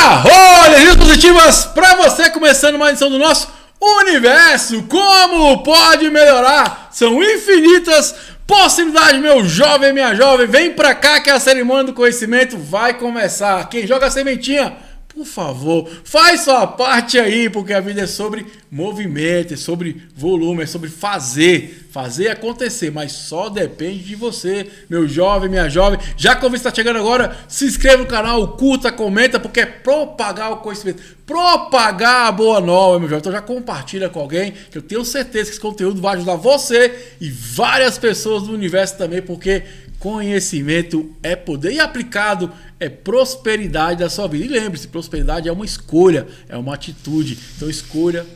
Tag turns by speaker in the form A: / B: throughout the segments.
A: Arroz, energias positivas para você, começando mais edição do nosso Universo. Como pode melhorar? São infinitas possibilidades, meu jovem, minha jovem. Vem pra cá que a cerimônia do conhecimento vai começar. Quem joga a sementinha, por favor, faz sua parte aí, porque a vida é sobre movimento, é sobre volume, é sobre fazer acontecer, mas só depende de você, meu jovem, minha jovem. Já que você está chegando agora, se inscreva no canal, curta, comenta, porque é propagar o conhecimento, propagar a boa nova, meu jovem. Então já compartilha com alguém, que eu tenho certeza que esse conteúdo vai ajudar você e várias pessoas do universo também, porque conhecimento é poder e aplicado é prosperidade da sua vida. E lembre-se, prosperidade é uma escolha, é uma atitude. Então escolha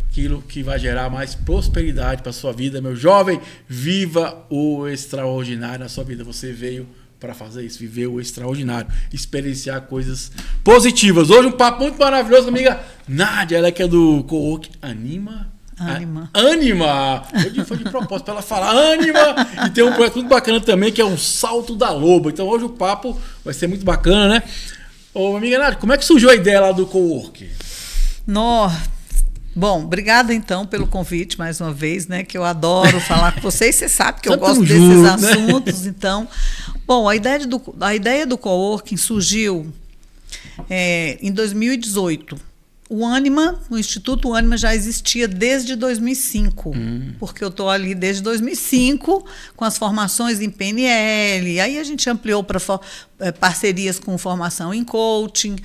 A: aquilo que vai gerar mais prosperidade para a sua vida, meu jovem. Viva o extraordinário na sua vida. Você veio para fazer isso, viver o extraordinário, experienciar coisas positivas. Hoje um papo muito maravilhoso com a amiga Nádia, ela que é do Cowork Anima. Hoje foi de propósito para ela falar Anima. E tem um projeto muito bacana também que é um Salto da Loba. Então hoje o papo vai ser muito bacana, né? Ô amiga Nádia, como é que surgiu a ideia lá do Cowork?
B: Bom, obrigada então pelo convite mais uma vez, né? Que eu adoro falar com vocês. Você sabe que eu gosto desses assuntos, né? Então, bom, a ideia do Coworking surgiu em 2018. O Instituto Anima já existia desde 2005, porque eu estou ali desde 2005 com as formações em PNL, aí a gente ampliou para parcerias com formação em coaching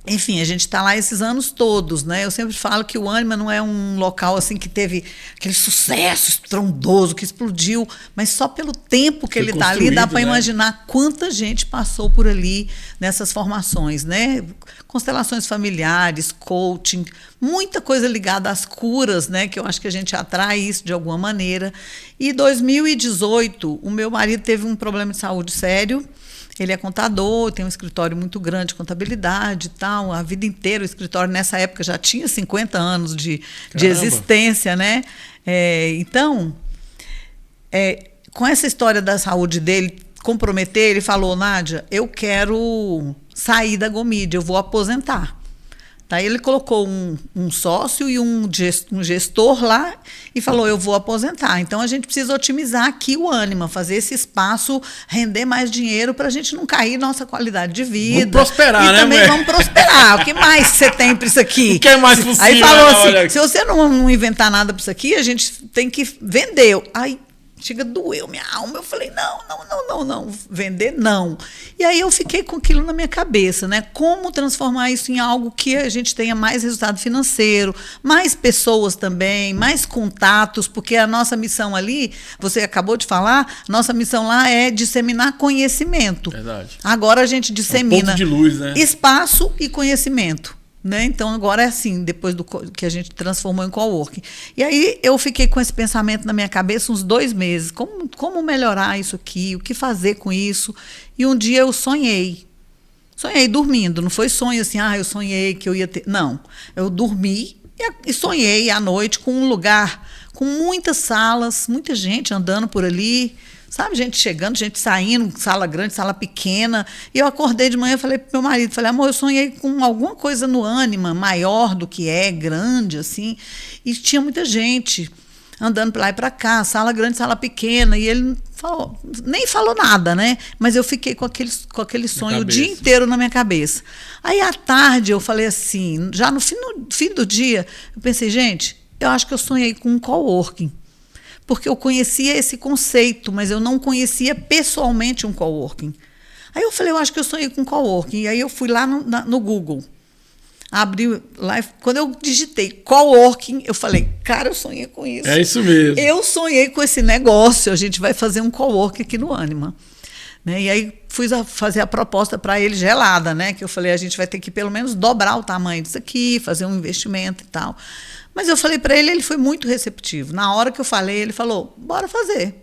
B: enfim, a gente está lá esses anos todos, né? Eu sempre falo que o Anima não é um local assim que teve aquele sucesso estrondoso, que explodiu, mas só pelo tempo que ele está ali dá para imaginar quanta gente passou por ali nessas formações, né? Constelações familiares, coaching, muita coisa ligada às curas, né? Que eu acho que a gente atrai isso de alguma maneira. E em 2018, o meu marido teve um problema de saúde sério. Ele é contador, tem um escritório muito grande de contabilidade e tal, a vida inteira. O escritório, nessa época, já tinha 50 anos de existência, né? Então, com essa história da saúde dele comprometer, ele falou, Nádia, eu quero sair da Gomídia, eu vou aposentar. Daí ele colocou um sócio e um gestor lá e falou, eu vou aposentar. Então, a gente precisa otimizar aqui o Anima, fazer esse espaço render mais dinheiro para a gente não cair nossa qualidade de vida.
A: Vamos prosperar,
B: e
A: né,
B: também vamos prosperar. O que mais você tem para isso aqui?
A: O que é mais possível?
B: Aí falou assim, se você não inventar nada para isso aqui, a gente tem que vender. Aí chega, doeu minha alma. Eu falei, não, vender não. E aí eu fiquei com aquilo na minha cabeça, né? Como transformar isso em algo que a gente tenha mais resultado financeiro, mais pessoas também, mais contatos, porque a nossa missão ali, você acabou de falar, nossa missão lá é disseminar conhecimento.
A: Verdade.
B: Agora a gente dissemina
A: ponto de luz, né?
B: Espaço e conhecimento. Né? Então, agora é assim, depois do que a gente transformou em coworking. E aí eu fiquei com esse pensamento na minha cabeça uns 2 meses. Como melhorar isso aqui? O que fazer com isso? E um dia eu sonhei. Sonhei dormindo. Não foi sonho assim, eu sonhei que eu ia ter... Não. Eu dormi e sonhei à noite com um lugar com muitas salas, muita gente andando por ali... Sabe, gente chegando, gente saindo, sala grande, sala pequena. E eu acordei de manhã e falei pro meu marido, amor, eu sonhei com alguma coisa no Anima, maior do que grande, assim. E tinha muita gente andando para lá e para cá, sala grande, sala pequena. E ele nem falou nada, né? Mas eu fiquei com aquele sonho o dia inteiro na minha cabeça. Aí, à tarde, eu falei assim, já no fim do dia, eu pensei, gente, eu acho que eu sonhei com um coworking. Porque eu conhecia esse conceito, mas eu não conhecia pessoalmente um coworking. Aí eu falei, eu acho que eu sonhei com um coworking. E aí eu fui lá no Google, abri lá, quando eu digitei coworking, eu falei, cara, eu sonhei com isso.
A: É isso mesmo.
B: Eu sonhei com esse negócio, a gente vai fazer um coworking aqui no Anima. Né? E aí fui fazer a proposta para ele gelada, né? Que eu falei, a gente vai ter que pelo menos dobrar o tamanho disso aqui, fazer um investimento e tal. Mas eu falei para ele foi muito receptivo. Na hora que eu falei, ele falou, bora fazer.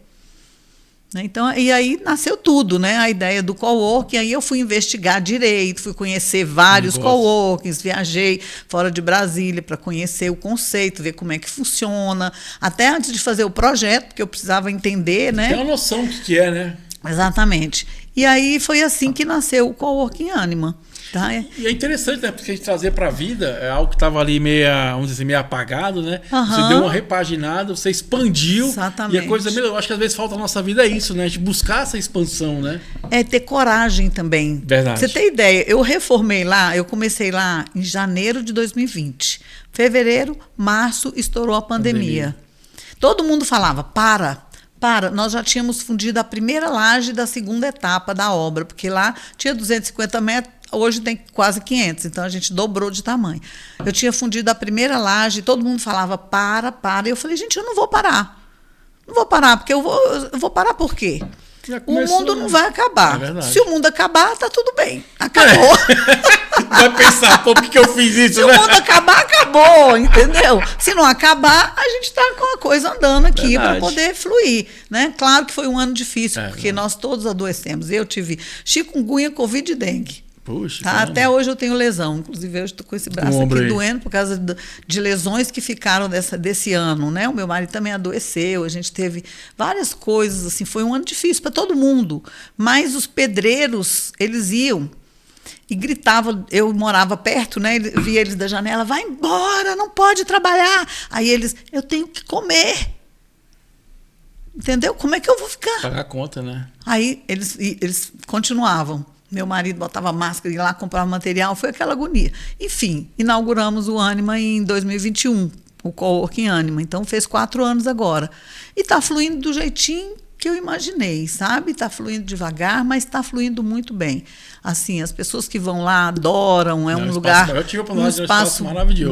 B: Então, e aí nasceu tudo, né? A ideia do coworking. Aí eu fui investigar direito, fui conhecer vários coworkings, viajei fora de Brasília para conhecer o conceito, ver como é que funciona. Até antes de fazer o projeto, porque eu precisava entender, né?
A: Tem uma noção do que é, né?
B: Exatamente. E aí foi assim que nasceu o Coworking Anima. Tá?
A: E é interessante, né? Porque a gente trazer para a vida é algo que estava ali meio, vamos dizer, meio apagado, né? Você deu uma repaginada, você expandiu.
B: Exatamente.
A: E a coisa melhorou. Eu acho que às vezes falta na nossa vida é isso, né? A gente buscar essa expansão, né?
B: É ter coragem também.
A: Verdade.
B: Você tem ideia? Eu reformei lá, eu comecei lá em janeiro de 2020. Fevereiro, março, estourou a pandemia. Todo mundo falava, para. Nós já tínhamos fundido a primeira laje da segunda etapa da obra, porque lá tinha 250 metros, hoje tem quase 500, então a gente dobrou de tamanho. Eu tinha fundido a primeira laje, todo mundo falava, para. E eu falei, gente, eu não vou parar. Não vou parar, porque eu vou parar por quê? O mundo não vai acabar. Se o mundo acabar, tá tudo bem. Acabou.
A: Vai pensar, pô, por que eu fiz isso?
B: Se o mundo acabar, acabou, entendeu? Se não acabar, a gente tá com a coisa andando aqui para poder fluir, né? Claro que foi um ano difícil, porque nós todos adoecemos. Eu tive chikungunya, covid e dengue.
A: Puxa,
B: tá? Até hoje eu tenho lesão. Inclusive, eu estou com esse braço aqui doendo por causa de lesões que ficaram desse ano, né? O meu marido também adoeceu, a gente teve várias coisas, assim, foi um ano difícil para todo mundo. Mas os pedreiros, eles iam e gritavam, eu morava perto, né? Eu via eles da janela, vai embora, não pode trabalhar. Aí eles, eu tenho que comer. Entendeu? Como é que eu vou ficar?
A: Pagar a conta, né?
B: Aí eles continuavam. Meu marido botava máscara, ia lá, comprava material, foi aquela agonia. Enfim, inauguramos o Anima em 2021, o Coworking Anima. Então, fez 4 anos agora. E está fluindo do jeitinho que eu imaginei, sabe? Está fluindo devagar, mas está fluindo muito bem. Assim, as pessoas que vão lá adoram, um lugar...
A: Eu tive um espaço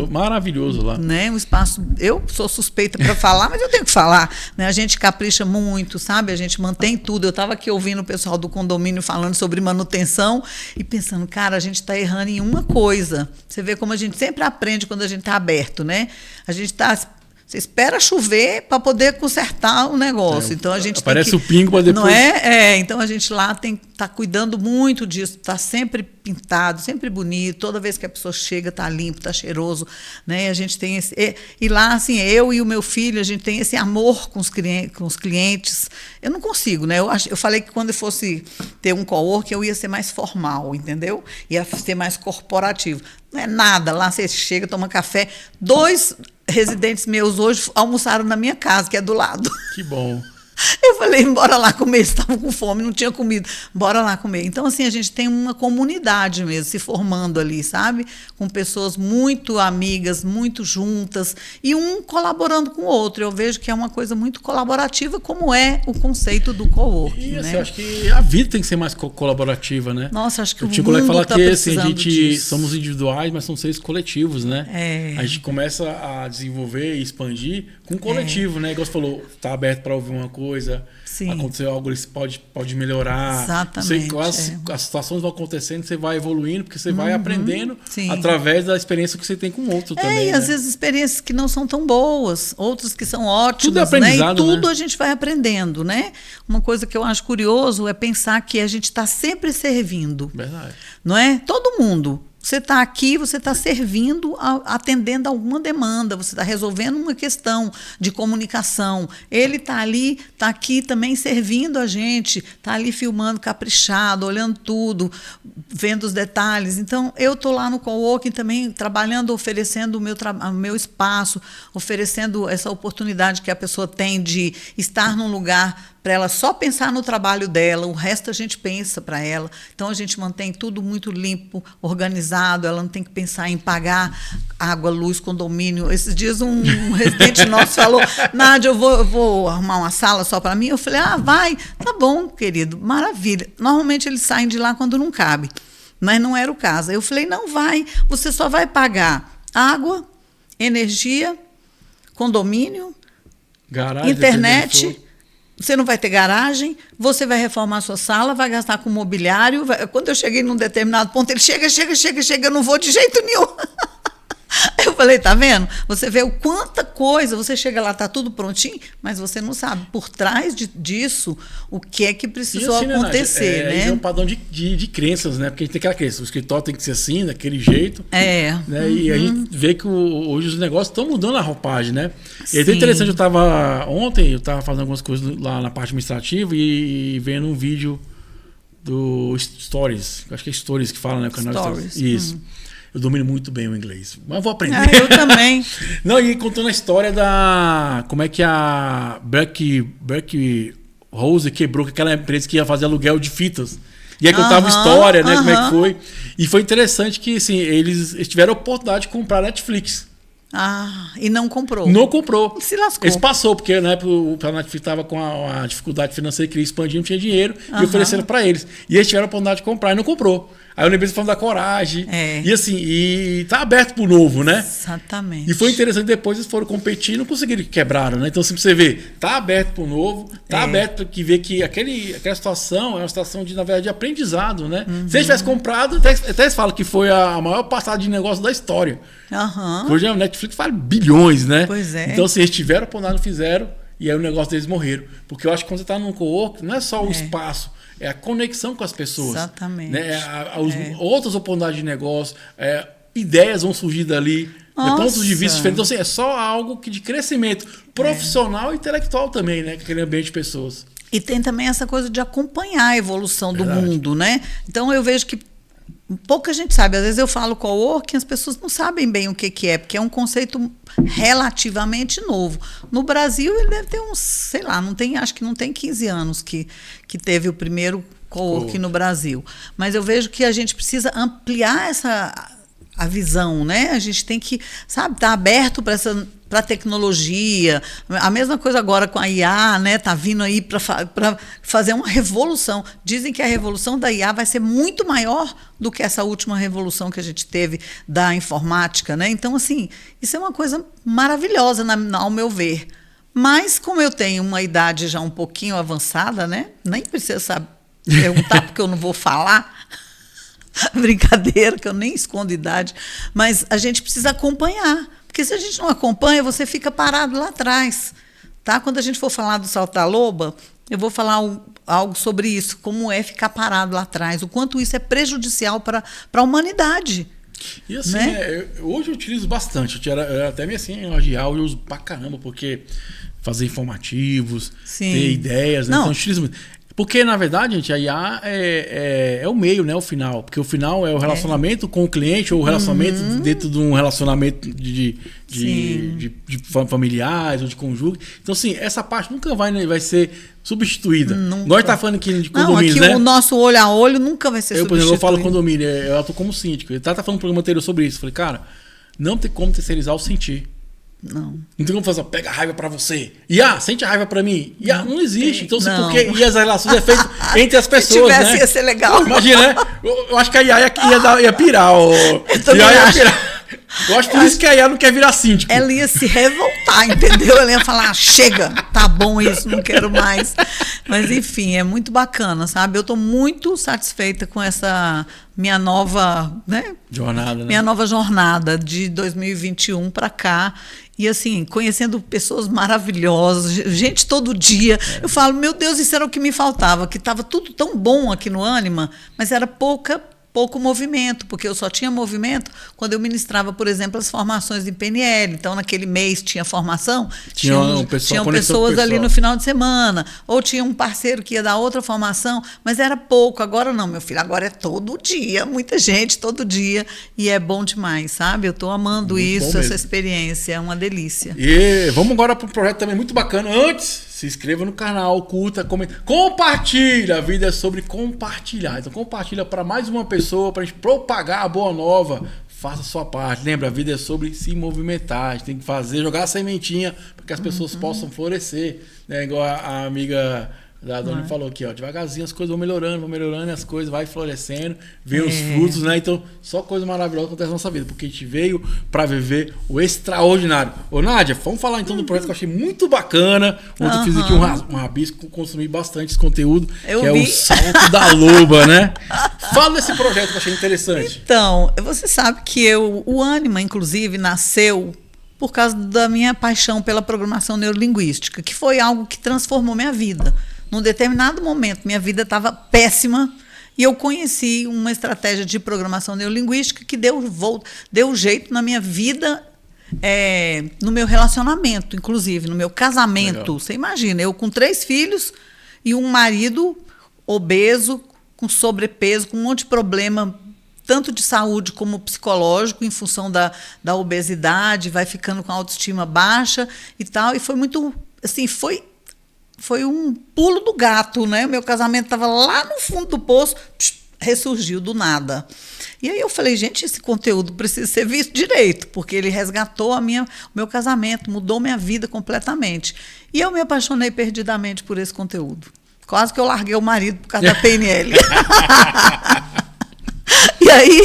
A: maravilhoso lá.
B: Né? Um espaço... Eu sou suspeita para falar, mas eu tenho que falar. Né? A gente capricha muito, sabe? A gente mantém tudo. Eu estava aqui ouvindo o pessoal do condomínio falando sobre manutenção e pensando, cara, a gente está errando em uma coisa. Você vê como a gente sempre aprende quando a gente está aberto, né? A gente está... Você espera chover para poder consertar o negócio. Então a gente
A: aparece o pingo para depois.
B: Não é? Então a gente lá tá cuidando muito disso, tá sempre pintado, sempre bonito. Toda vez que a pessoa chega tá limpo, tá cheiroso, né? A gente tem esse e lá assim, eu e o meu filho, a gente tem esse amor com os clientes. Eu não consigo, né? Eu falei que quando eu fosse ter um coworking eu ia ser mais formal, entendeu? Ia ser mais corporativo. Não é nada. Lá você chega, toma café, 2 residentes meus hoje almoçaram na minha casa, que é do lado.
A: Que bom.
B: Eu falei, bora lá comer, eles estavam com fome, não tinha comida, bora lá comer. Então, assim, a gente tem uma comunidade mesmo, se formando ali, sabe? Com pessoas muito amigas, muito juntas, e um colaborando com o outro. Eu vejo que é uma coisa muito colaborativa, como é o conceito do coworking,
A: e, assim,
B: né?
A: Eu acho que a vida tem que ser mais colaborativa, né?
B: Nossa, acho que o
A: mundo fala
B: tá
A: que assim, a gente
B: disso.
A: somos individuais, mas são seres coletivos, né?
B: É.
A: A gente começa a desenvolver e expandir com o coletivo, né? Igual você falou, tá aberto para ouvir uma coisa,
B: Sim.
A: aconteceu algo, isso pode melhorar.
B: Exatamente.
A: As situações vão acontecendo, você vai evoluindo, porque você vai aprendendo
B: Sim.
A: através da experiência que você tem com o outro também.
B: E às vezes experiências que não são tão boas, outras que são ótimas,
A: tudo é aprendizado,
B: né? E tudo
A: né?
B: a gente vai aprendendo, né? Uma coisa que eu acho curioso é pensar que a gente está sempre servindo.
A: Verdade.
B: Não é? Todo mundo. Você está aqui, você está servindo, atendendo a alguma demanda, você está resolvendo uma questão de comunicação. Ele está ali, está aqui também servindo a gente, está ali filmando caprichado, olhando tudo, vendo os detalhes. Então, eu estou lá no coworking também, trabalhando, oferecendo o meu espaço, oferecendo essa oportunidade que a pessoa tem de estar num lugar para ela só pensar no trabalho dela, o resto a gente pensa para ela. Então, a gente mantém tudo muito limpo, organizado, ela não tem que pensar em pagar água, luz, condomínio. Esses dias um residente nosso falou, Nádia, eu vou arrumar uma sala só para mim. Eu falei, vai, tá bom, querido, maravilha. Normalmente eles saem de lá quando não cabe, mas não era o caso. Eu falei, não vai, você só vai pagar água, energia, condomínio,
A: garagem,
B: internet. Você não vai ter garagem, você vai reformar a sua sala, vai gastar com mobiliário. Quando eu cheguei num determinado ponto, ele chega, eu não vou de jeito nenhum. Eu falei, tá vendo? Você vê o quanta coisa, você chega lá, tá tudo prontinho, mas você não sabe por trás disso o que é que precisou
A: assim,
B: acontecer, né?
A: É um padrão de crenças, né? Porque a gente tem aquela crença, o escritório tem que ser assim, daquele jeito. Né? E a gente vê que hoje os negócios estão mudando a roupagem, né? E é interessante, ontem eu estava fazendo algumas coisas lá na parte administrativa e vendo um vídeo do Stories. Eu acho que é Stories que fala, né? O canal
B: Stories.
A: Isso. Eu domino muito bem o inglês, mas vou aprender.
B: Eu também.
A: Não, e contando a história da... Como é que a Black Rose quebrou aquela empresa que ia fazer aluguel de fitas. E aí contava a história, né? Como é que foi. E foi interessante que, assim, eles tiveram a oportunidade de comprar a Netflix.
B: E não comprou.
A: Não comprou.
B: Se lascou.
A: Eles passou, porque na época a Netflix estava com a dificuldade financeira, queria expandir, não tinha dinheiro, e ofereceram para eles. E eles tiveram a oportunidade de comprar e não comprou. Aí eu lembrei falando da coragem. E assim, e tá aberto pro novo, né?
B: Exatamente.
A: E foi interessante, depois eles foram competir e não conseguiram, quebraram, né? Então, assim, pra você ver, tá aberto pro novo, tá aberto para ver que aquela situação é uma situação de, na verdade, de aprendizado, né? Se eles tivessem comprado, até eles falam que foi a maior passada de negócio da história. Hoje a Netflix faz bilhões, né?
B: Pois é.
A: Então, se eles tiveram a oportunidade, não fizeram, e aí o negócio deles morreram. Porque eu acho que quando você tá num co-work, não é só o espaço, é a conexão com as pessoas.
B: Exatamente.
A: Né? Outras oportunidades de negócio, ideias vão surgir dali, pontos de vista diferentes. Então, assim, é só algo de crescimento profissional e intelectual também, né? Aquele ambiente de pessoas.
B: E tem também essa coisa de acompanhar a evolução do mundo, né? Então, eu vejo que pouca gente sabe. Às vezes eu falo coworking, as pessoas não sabem bem o que é, porque é um conceito relativamente novo. No Brasil, ele deve ter uns, sei lá, acho que não tem 15 anos que teve o primeiro coworking no Brasil. Mas eu vejo que a gente precisa ampliar a visão, né? A gente tem que, sabe, estar aberto para a tecnologia. A mesma coisa agora com a IA, né? Tá vindo aí para fazer uma revolução. Dizem que a revolução da IA vai ser muito maior do que essa última revolução que a gente teve da informática, né? Então, assim, isso é uma coisa maravilhosa, ao meu ver. Mas, como eu tenho uma idade já um pouquinho avançada, né? Nem precisa perguntar, porque eu não vou falar. Brincadeira, que eu nem escondo idade. Mas a gente precisa acompanhar. Porque se a gente não acompanha, você fica parado lá atrás. Tá? Quando a gente for falar do salto da loba, eu vou falar algo sobre isso, como é ficar parado lá atrás, o quanto isso é prejudicial para a humanidade.
A: E assim,
B: né?
A: Hoje eu utilizo bastante. Eu até me assim, de áudio eu uso pra caramba, porque fazer informativos, ter ideias, né? Então eu utilizo muito. Porque, na verdade, gente, a IA é o meio, né? O final. Porque o final é o relacionamento com o cliente ou o relacionamento dentro de um relacionamento de familiares ou de cônjuge. Então, assim, essa parte nunca vai ser substituída.
B: Nunca.
A: Nós tá falando aqui de condomínio,
B: né? O nosso olho a olho nunca vai ser substituído.
A: Por exemplo, eu falo condomínio, eu atuo como síndico. Ele tá falando no programa anterior sobre isso. Eu falei, cara, não tem como terceirizar o sentir.
B: Não
A: tem como fazer, pega a raiva pra você. Sente a raiva pra mim. Não existe. Então, porque as relações é feito entre as pessoas. Se
B: tivesse, né? Ia ser legal.
A: Imagina, né? Eu acho que a IA ia pirar. Eu acho por isso que a IA não quer virar síndico.
B: Ela ia se revoltar, entendeu? Ela ia falar, chega, tá bom isso, não quero mais. Mas, enfim, é muito bacana, sabe? Eu estou muito satisfeita com essa minha nova,
A: jornada, né?
B: Minha nova jornada de 2021 para cá. E assim, conhecendo pessoas maravilhosas, gente todo dia. Eu falo, meu Deus, isso era o que me faltava, que estava tudo tão bom aqui no Ânima, mas era pouco movimento, porque eu só tinha movimento quando eu ministrava, por exemplo, as formações de PNL. Então, naquele mês tinha formação, tinham pessoas ali no final de semana, ou tinha um parceiro que ia dar outra formação, mas era pouco. Agora não, meu filho, agora é todo dia, muita gente, todo dia, e é bom demais, sabe? Eu estou amando muito isso, essa experiência, é uma delícia.
A: E vamos agora para um projeto também muito bacana. Antes, se inscreva no canal, curta, comenta, compartilha. A vida é sobre compartilhar. Então compartilha para mais uma pessoa, para a gente propagar a boa nova. Faça a sua parte. Lembra, a vida é sobre se movimentar. A gente tem que jogar a sementinha para que as pessoas possam florescer. Né? Igual a amiga da Dona falou aqui, ó, devagarzinho as coisas vão melhorando e as coisas vai florescendo, vem os frutos, né? Então, só coisa maravilhosa acontece na nossa vida, porque a gente veio para viver o extraordinário. Ô, Nádia, vamos falar então do projeto que eu achei muito bacana. Ontem eu fiz aqui um rabisco, consumi bastante esse conteúdo, que é o Salto da Loba, né? Fala desse projeto que eu achei interessante.
B: Então, você sabe que o Ânima, inclusive, nasceu por causa da minha paixão pela programação neurolinguística, que foi algo que transformou minha vida. Num determinado momento, minha vida estava péssima e eu conheci uma estratégia de programação neurolinguística que deu jeito na minha vida, no meu relacionamento, inclusive, no meu casamento. Legal. Você imagina, eu com 3 filhos e um marido obeso, com sobrepeso, com um monte de problema, tanto de saúde como psicológico, em função da obesidade, vai ficando com a autoestima baixa e tal. E foi muito, assim, foi um pulo do gato, né? Meu casamento estava lá no fundo do poço, ressurgiu do nada. E aí eu falei, gente, esse conteúdo precisa ser visto direito, porque ele resgatou o meu casamento, mudou minha vida completamente. E eu me apaixonei perdidamente por esse conteúdo. Quase que eu larguei o marido por causa da PNL. E aí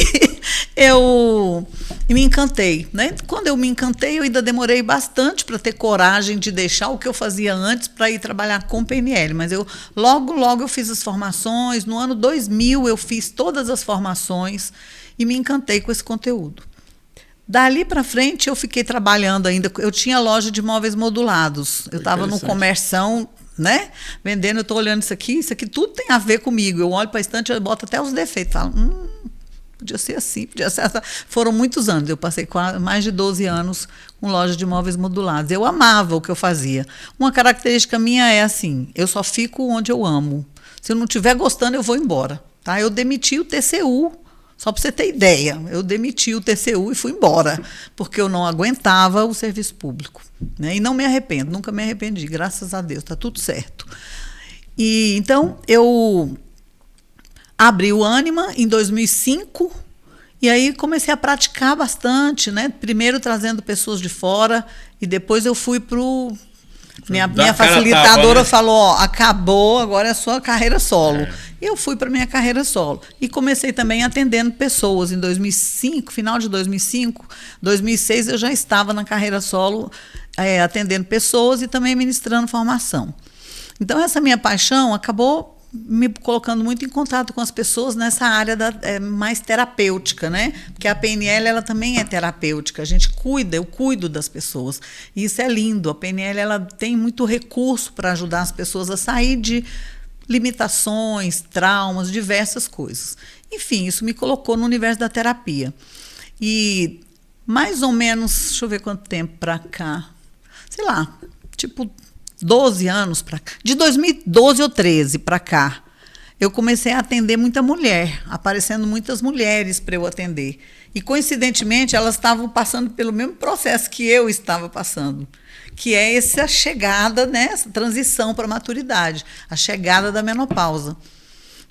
B: eu me encantei, né? Quando eu me encantei, eu ainda demorei bastante para ter coragem de deixar o que eu fazia antes para ir trabalhar com PNL. Mas logo eu fiz as formações. No ano 2000 eu fiz todas as formações e me encantei com esse conteúdo. Dali para frente eu fiquei trabalhando ainda. Eu tinha loja de móveis modulados. Eu estava no comerção, né? Vendendo, eu estou olhando isso aqui tudo tem a ver comigo. Eu olho para a estante, eu boto até os defeitos, falo, podia ser assim, podia ser assim. Foram muitos anos, eu passei mais de 12 anos com loja de móveis modulados. Eu amava o que eu fazia. Uma característica minha é assim, eu só fico onde eu amo. Se eu não estiver gostando, eu vou embora. Tá? Eu demiti o TCU, só para você ter ideia. Eu demiti o TCU e fui embora, porque eu não aguentava o serviço público. Né? E não me arrependo, nunca me arrependi, graças a Deus, está tudo certo. E então, eu abri o Ânima em 2005 e aí comecei a praticar bastante, né? Primeiro trazendo pessoas de fora e depois eu fui para o... Minha facilitadora né? Falou, ó, acabou, agora é a sua carreira solo. E eu fui para minha carreira solo. E comecei também atendendo pessoas. Em 2005, final de 2005, 2006, eu já estava na carreira solo atendendo pessoas e também ministrando formação. Então, essa minha paixão acabou me colocando muito em contato com as pessoas nessa área mais terapêutica, né? Porque a PNL ela também é terapêutica. A gente eu cuido das pessoas. E isso é lindo. A PNL ela tem muito recurso para ajudar as pessoas a sair de limitações, traumas, diversas coisas. Enfim, isso me colocou no universo da terapia. E mais ou menos, deixa eu ver quanto tempo para cá, sei lá, tipo 12 anos para cá, de 2012 ou 13 para cá, eu comecei a atender muita mulher, aparecendo muitas mulheres para eu atender. E, coincidentemente, elas estavam passando pelo mesmo processo que eu estava passando, que é essa chegada, né, essa transição para a maturidade, a chegada da menopausa.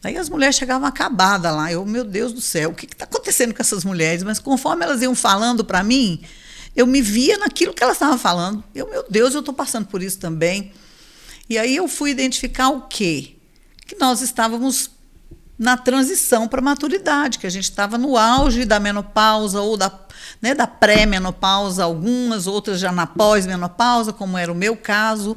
B: Aí as mulheres chegavam acabadas lá. Meu Deus do céu, o que está acontecendo com essas mulheres? Mas conforme elas iam falando para mim, eu me via naquilo que elas estavam falando. Meu Deus, eu estou passando por isso também. E aí eu fui identificar o quê? Que nós estávamos na transição para a maturidade, que a gente estava no auge da menopausa ou da pré-menopausa, algumas, outras já na pós-menopausa, como era o meu caso.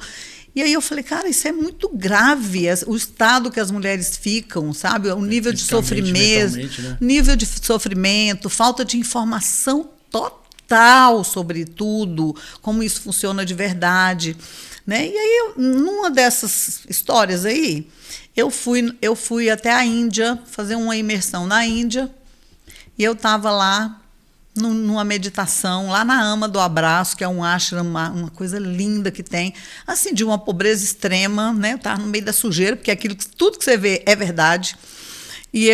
B: E aí eu falei, cara, isso é muito grave, o estado que as mulheres ficam, sabe? O nível de sofrimento, né? Nível de sofrimento, falta de informação total sobre tudo, como isso funciona de verdade, né? E aí, numa dessas histórias aí, eu fui até a Índia, fazer uma imersão na Índia, e eu estava lá, numa meditação, lá na Ama do Abraço, que é um ashram, uma coisa linda que tem, assim, de uma pobreza extrema, né? Eu estava no meio da sujeira, porque tudo que você vê é verdade. E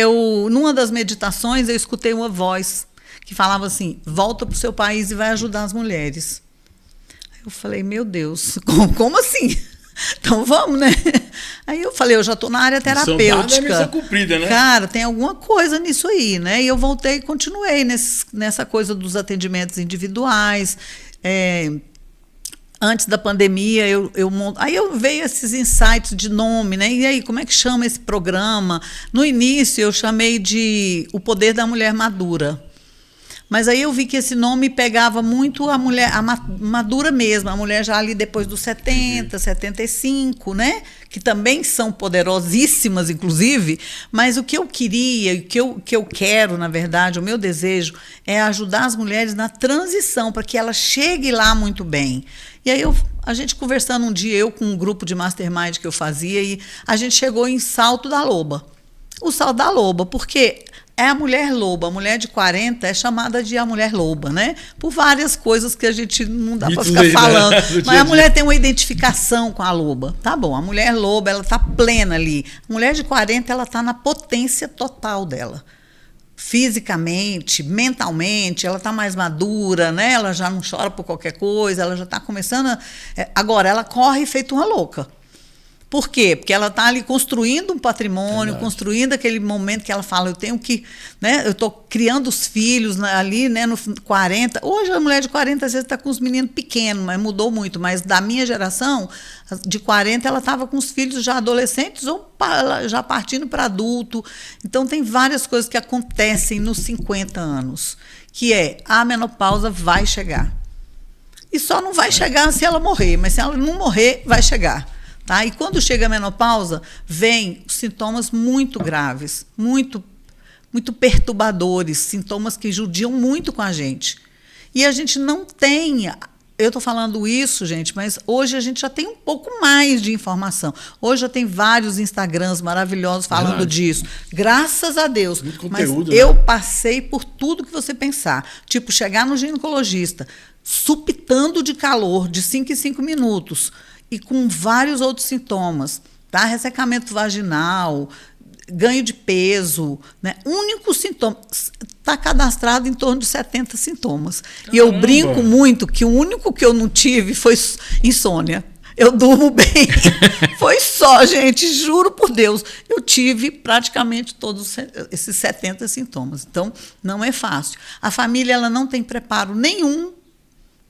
B: numa das meditações, eu escutei uma voz que falava assim, volta para o seu país e vai ajudar as mulheres. Aí eu falei, meu Deus, como assim? Então vamos, né? Aí eu falei, eu já estou na área terapêutica.
A: Missão cumprida, né?
B: Cara, tem alguma coisa nisso aí, né? E eu voltei e continuei nessa coisa dos atendimentos individuais. Antes da pandemia, aí eu veio esses insights de nome, né? E aí, como é que chama esse programa? No início, eu chamei de O Poder da Mulher Madura. Mas aí eu vi que esse nome pegava muito a mulher, a madura mesmo, a mulher já ali depois dos 70, 75, né? Que também são poderosíssimas, inclusive. Mas o que eu queria, o que eu quero, na verdade, o meu desejo, é ajudar as mulheres na transição, para que elas cheguem lá muito bem. E aí a gente conversando um dia, eu com um grupo de mastermind que eu fazia, e a gente chegou em Salto da Loba. O Salto da Loba, porque é a mulher loba. A mulher de 40 é chamada de a mulher loba, né? Por várias coisas que a gente não dá para ficar falando. Mas a mulher tem uma identificação com a loba. Tá bom, a mulher loba, ela tá plena ali. A mulher de 40, ela tá na potência total dela. Fisicamente, mentalmente, ela está mais madura, né? Ela já não chora por qualquer coisa, ela já está começando. Agora, ela corre feito uma louca. Por quê? Porque ela está ali construindo um patrimônio, construindo aquele momento que ela fala, eu tenho que, né? Eu estou criando os filhos ali, né? No 40. Hoje a mulher de 40 às vezes está com os meninos pequenos, mas mudou muito. Mas da minha geração, de 40, ela estava com os filhos já adolescentes ou já partindo para adulto. Então tem várias coisas que acontecem nos 50 anos, que a menopausa vai chegar. E só não vai chegar se ela morrer, mas se ela não morrer, vai chegar. Tá? E quando chega a menopausa, vem sintomas muito graves, muito perturbadores, sintomas que judiam muito com a gente. E a gente não tem... Eu estou falando isso, gente, mas hoje a gente já tem um pouco mais de informação. Hoje já tem vários Instagrams maravilhosos falando disso. Graças a Deus.
A: Muito conteúdo,
B: mas eu passei por tudo que você pensar. Tipo, chegar no ginecologista, supitando de calor de 5 em 5 minutos, e com vários outros sintomas, tá? Ressecamento vaginal, ganho de peso, né? Único sintoma, está cadastrado em torno de 70 sintomas. Caramba. E eu brinco muito que o único que eu não tive foi insônia. Eu durmo bem. Foi só, gente, juro por Deus. Eu tive praticamente todos esses 70 sintomas. Então, não é fácil. A família ela não tem preparo nenhum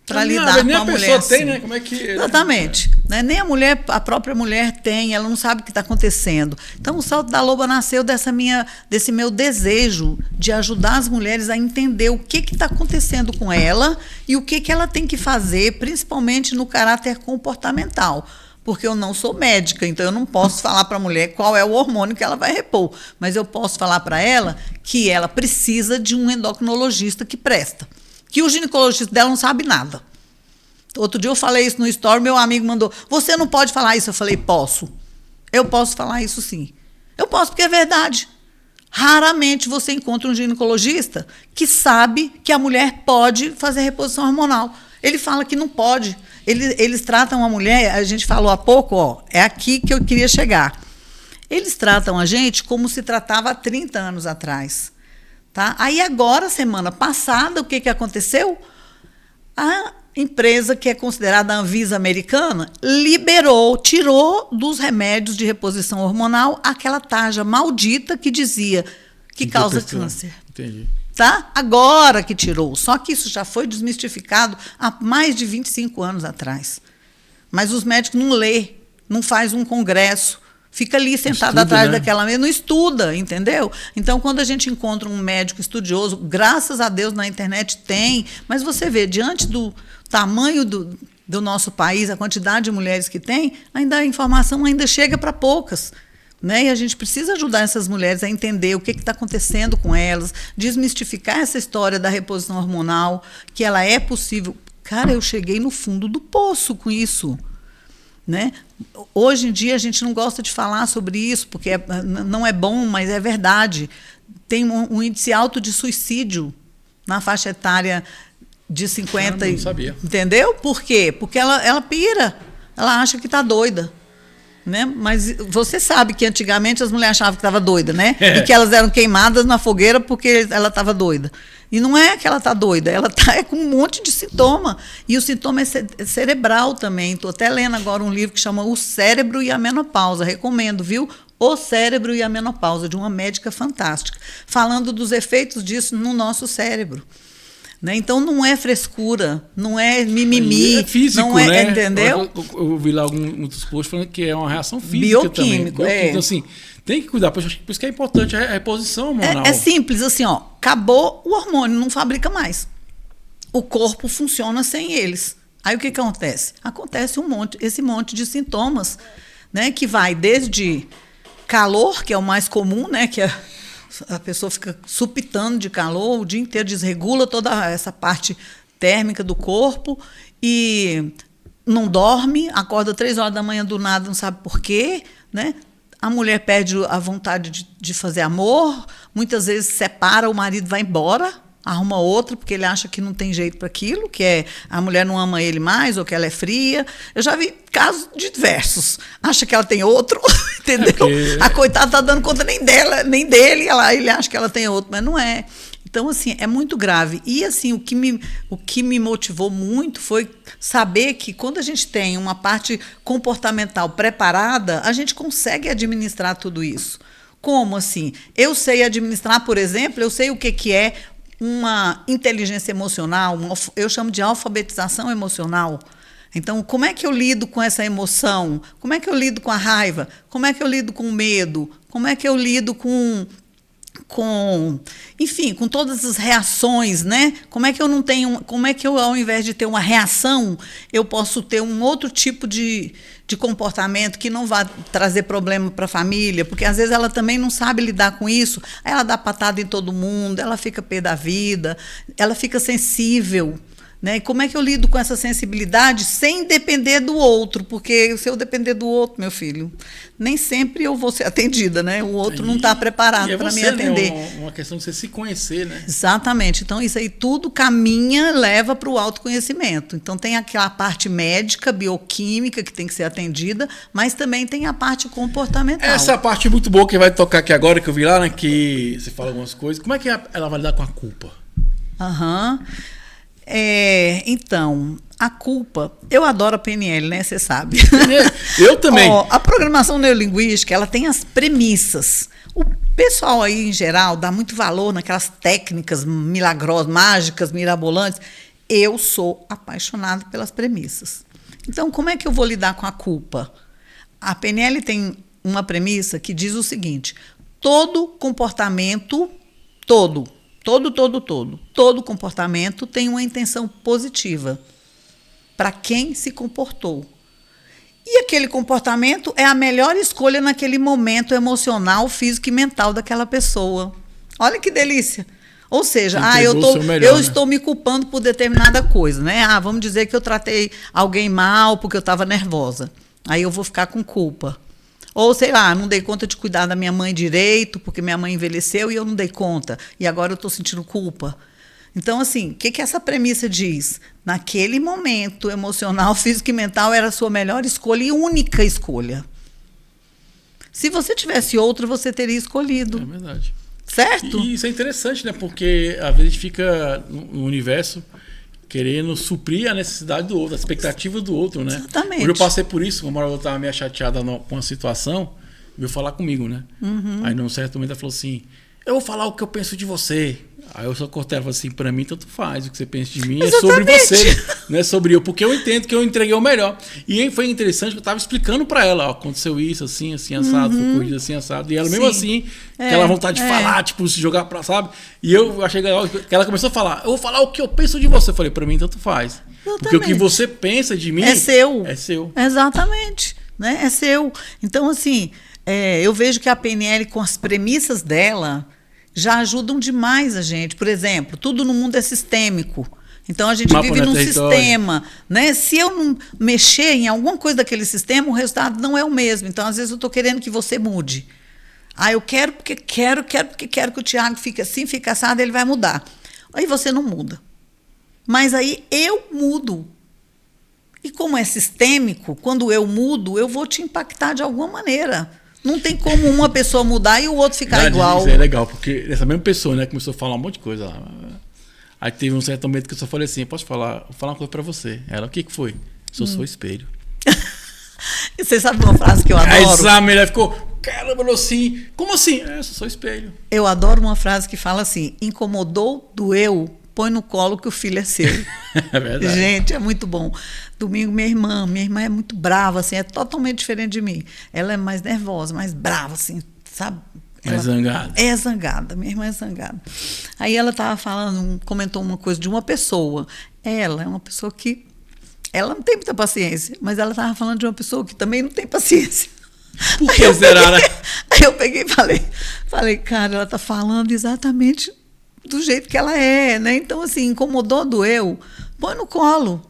B: para lidar com a mulher assim.
A: Tem, né? Como é que...
B: Exatamente. Né? Nem a própria mulher tem, ela não sabe o que está acontecendo. Então, o Salto da Loba nasceu desse meu desejo de ajudar as mulheres a entender o que está acontecendo com ela e o que ela tem que fazer, principalmente no caráter comportamental. Porque eu não sou médica, então eu não posso falar para a mulher qual é o hormônio que ela vai repor. Mas eu posso falar para ela que ela precisa de um endocrinologista que presta. Que o ginecologista dela não sabe nada. Outro dia eu falei isso no story, meu amigo mandou, você não pode falar isso. Eu falei, posso. Eu posso falar isso sim. Eu posso, porque é verdade. Raramente você encontra um ginecologista que sabe que a mulher pode fazer reposição hormonal. Ele fala que não pode. Eles tratam a mulher, a gente falou há pouco, é aqui que eu queria chegar. Eles tratam a gente como se tratava há 30 anos atrás. Tá? Aí agora, semana passada, o que aconteceu? A empresa que é considerada a Anvisa americana tirou dos remédios de reposição hormonal aquela tarja maldita que dizia que causa câncer.
A: Entendi.
B: Tá? Agora que tirou. Só que isso já foi desmistificado há mais de 25 anos atrás. Mas os médicos não lê, não faz um congresso. Fica ali sentado atrás daquela mesa, não estuda, entendeu? Então, quando a gente encontra um médico estudioso, graças a Deus na internet tem, mas você vê, diante do tamanho do nosso país, a quantidade de mulheres que tem, ainda a informação ainda chega para poucas. Né? E a gente precisa ajudar essas mulheres a entender o que está acontecendo com elas, desmistificar essa história da reposição hormonal, que ela é possível. Cara, eu cheguei no fundo do poço com isso. Né? Hoje em dia a gente não gosta de falar sobre isso, porque não é bom, mas é verdade. Tem um índice alto de suicídio na faixa etária de 50.
A: Eu não sabia.
B: Entendeu? Por quê? Porque ela pira, ela acha que está doida. Né? Mas você sabe que antigamente as mulheres achavam que estava doida, né? E que elas eram queimadas na fogueira porque ela estava doida. E não é que ela está doida, ela está com um monte de sintoma. E o sintoma é cerebral também. Estou até lendo agora um livro que chama O Cérebro e a Menopausa. Recomendo, viu? O Cérebro e a Menopausa, de uma médica fantástica, falando dos efeitos disso no nosso cérebro. Né? Então não é frescura, não é mimimi,
A: é físico,
B: não é,
A: né?
B: Entendeu?
A: Eu vi lá muitos posts falando que é uma reação física
B: bioquímico,
A: também. Então, assim, tem que cuidar, por isso que é importante a reposição hormonal.
B: É simples, assim, ó, acabou o hormônio, não fabrica mais. O corpo funciona sem eles. Aí o que acontece? Acontece esse monte de sintomas, né, que vai desde calor, que é o mais comum, né, que a pessoa fica supitando de calor, o dia inteiro desregula toda essa parte térmica do corpo e não dorme, acorda 3 horas da manhã do nada, não sabe por quê, né? a mulher perde a vontade de fazer amor, muitas vezes separa, o marido vai embora, arruma outro, porque ele acha que não tem jeito para aquilo, que é a mulher não ama ele mais, ou que ela é fria. Eu já vi casos diversos. Acha que ela tem outro, entendeu? A coitada está dando conta nem dela, nem dele, ele acha que ela tem outro, mas não é. Então, assim, é muito grave. E, assim, o que me motivou muito foi saber que quando a gente tem uma parte comportamental preparada, a gente consegue administrar tudo isso. Como, assim? Eu sei administrar, por exemplo, eu sei o que é uma inteligência emocional, eu chamo de alfabetização emocional. Então, como é que eu lido com essa emoção? Como é que eu lido com a raiva? Como é que eu lido com o medo? Como é que eu lido enfim, com todas as reações, né? Como é que eu, ao invés de ter uma reação, eu posso ter um outro tipo de comportamento que não vai trazer problema para a família, porque às vezes ela também não sabe lidar com isso, aí ela dá patada em todo mundo, ela fica pé da vida, ela fica sensível. Né? E como é que eu lido com essa sensibilidade sem depender do outro? Porque se eu depender do outro, meu filho, nem sempre eu vou ser atendida, né? O outro não está preparado para me atender.
A: É uma questão de você se conhecer, né?
B: Exatamente. Então, isso aí tudo caminha, leva para o autoconhecimento. Então, tem aquela parte médica, bioquímica, que tem que ser atendida, mas também tem a parte comportamental.
A: Essa parte muito boa que vai tocar aqui agora, que eu vi lá, né? Que você fala algumas coisas. Como é que ela vai lidar com a culpa?
B: Então, a culpa... Eu adoro a PNL, né? Você sabe.
A: Eu também.
B: A programação neurolinguística, ela tem as premissas. O pessoal aí, em geral, dá muito valor naquelas técnicas milagrosas, mágicas, mirabolantes. Eu sou apaixonada pelas premissas. Então, como é que eu vou lidar com a culpa? A PNL tem uma premissa que diz o seguinte: todo comportamento, todo comportamento tem uma intenção positiva para quem se comportou. E aquele comportamento é a melhor escolha naquele momento emocional, físico e mental daquela pessoa. Olha que delícia. Ou seja, eu estou me culpando por determinada coisa, né? Vamos dizer que eu tratei alguém mal porque eu estava nervosa. Aí eu vou ficar com culpa. Ou, sei lá, não dei conta de cuidar da minha mãe direito, porque minha mãe envelheceu e eu não dei conta. E agora eu estou sentindo culpa. Então, assim, o que essa premissa diz? Naquele momento emocional, físico e mental, era a sua melhor escolha e única escolha. Se você tivesse outra, você teria escolhido.
A: É verdade.
B: Certo?
A: E isso é interessante, né? Porque às vezes a gente fica no universo querendo suprir a necessidade do outro, a expectativa do outro, né?
B: Exatamente.
A: Hoje eu passei por isso, uma hora eu estava meio chateada com uma situação, veio falar comigo, né? Uhum. Aí num certo momento ela falou assim: eu vou falar o que eu penso de você. Aí eu só cortei, ela falou assim: pra mim tanto faz, o que você pensa de mim é sobre você, não é sobre eu, porque eu entendo que eu entreguei o melhor. E aí foi interessante que eu tava explicando pra ela: ó, aconteceu isso, assim, assado, foi corrigido assim, assado. E ela mesmo assim, aquela vontade de falar, tipo, se jogar pra, sabe? E eu achei legal que ela começou a falar: eu vou falar o que eu penso de você. Eu falei: pra mim tanto faz. Exatamente. Porque o que você pensa de mim
B: é seu.
A: É seu.
B: Exatamente, né? É seu. Então, assim, eu vejo que a PNL, com as premissas dela, já ajudam demais a gente. Por exemplo, tudo no mundo é sistêmico. Então, a gente vive num sistema. Né? Se eu não mexer em alguma coisa daquele sistema, o resultado não é o mesmo. Então, às vezes, eu estou querendo que você mude. Eu quero porque quero que o Tiago fique assim, fique assado, ele vai mudar. Aí você não muda. Mas aí eu mudo. E como é sistêmico, quando eu mudo, eu vou te impactar de alguma maneira. Não tem como uma pessoa mudar e o outro ficar igual.
A: Isso é legal, porque essa mesma pessoa, né, começou a falar um monte de coisa lá. Aí teve um certo momento que eu só falei assim: vou falar uma coisa pra você. Ela: o que foi? Sou seu espelho.
B: Você sabe uma frase que eu adoro?
A: Aí essa mulher ficou: caramba, assim, como assim? Sou seu espelho.
B: Eu adoro uma frase que fala assim: incomodou, doeu, põe no colo que o filho é seu.
A: É verdade.
B: Gente, é muito bom. Domingo, minha irmã é muito brava, assim, é totalmente diferente de mim. Ela é mais nervosa, mais brava, assim, sabe?
A: Mais zangada.
B: É zangada, minha irmã é zangada. Aí ela estava falando, comentou uma coisa de uma pessoa. Ela é uma pessoa que... Ela não tem muita paciência, mas ela estava falando de uma pessoa que também não tem paciência.
A: Por que será, né?
B: Aí eu peguei e falei, cara, ela está falando exatamente do jeito que ela é, né? Então, assim, incomodou, doeu, põe no colo.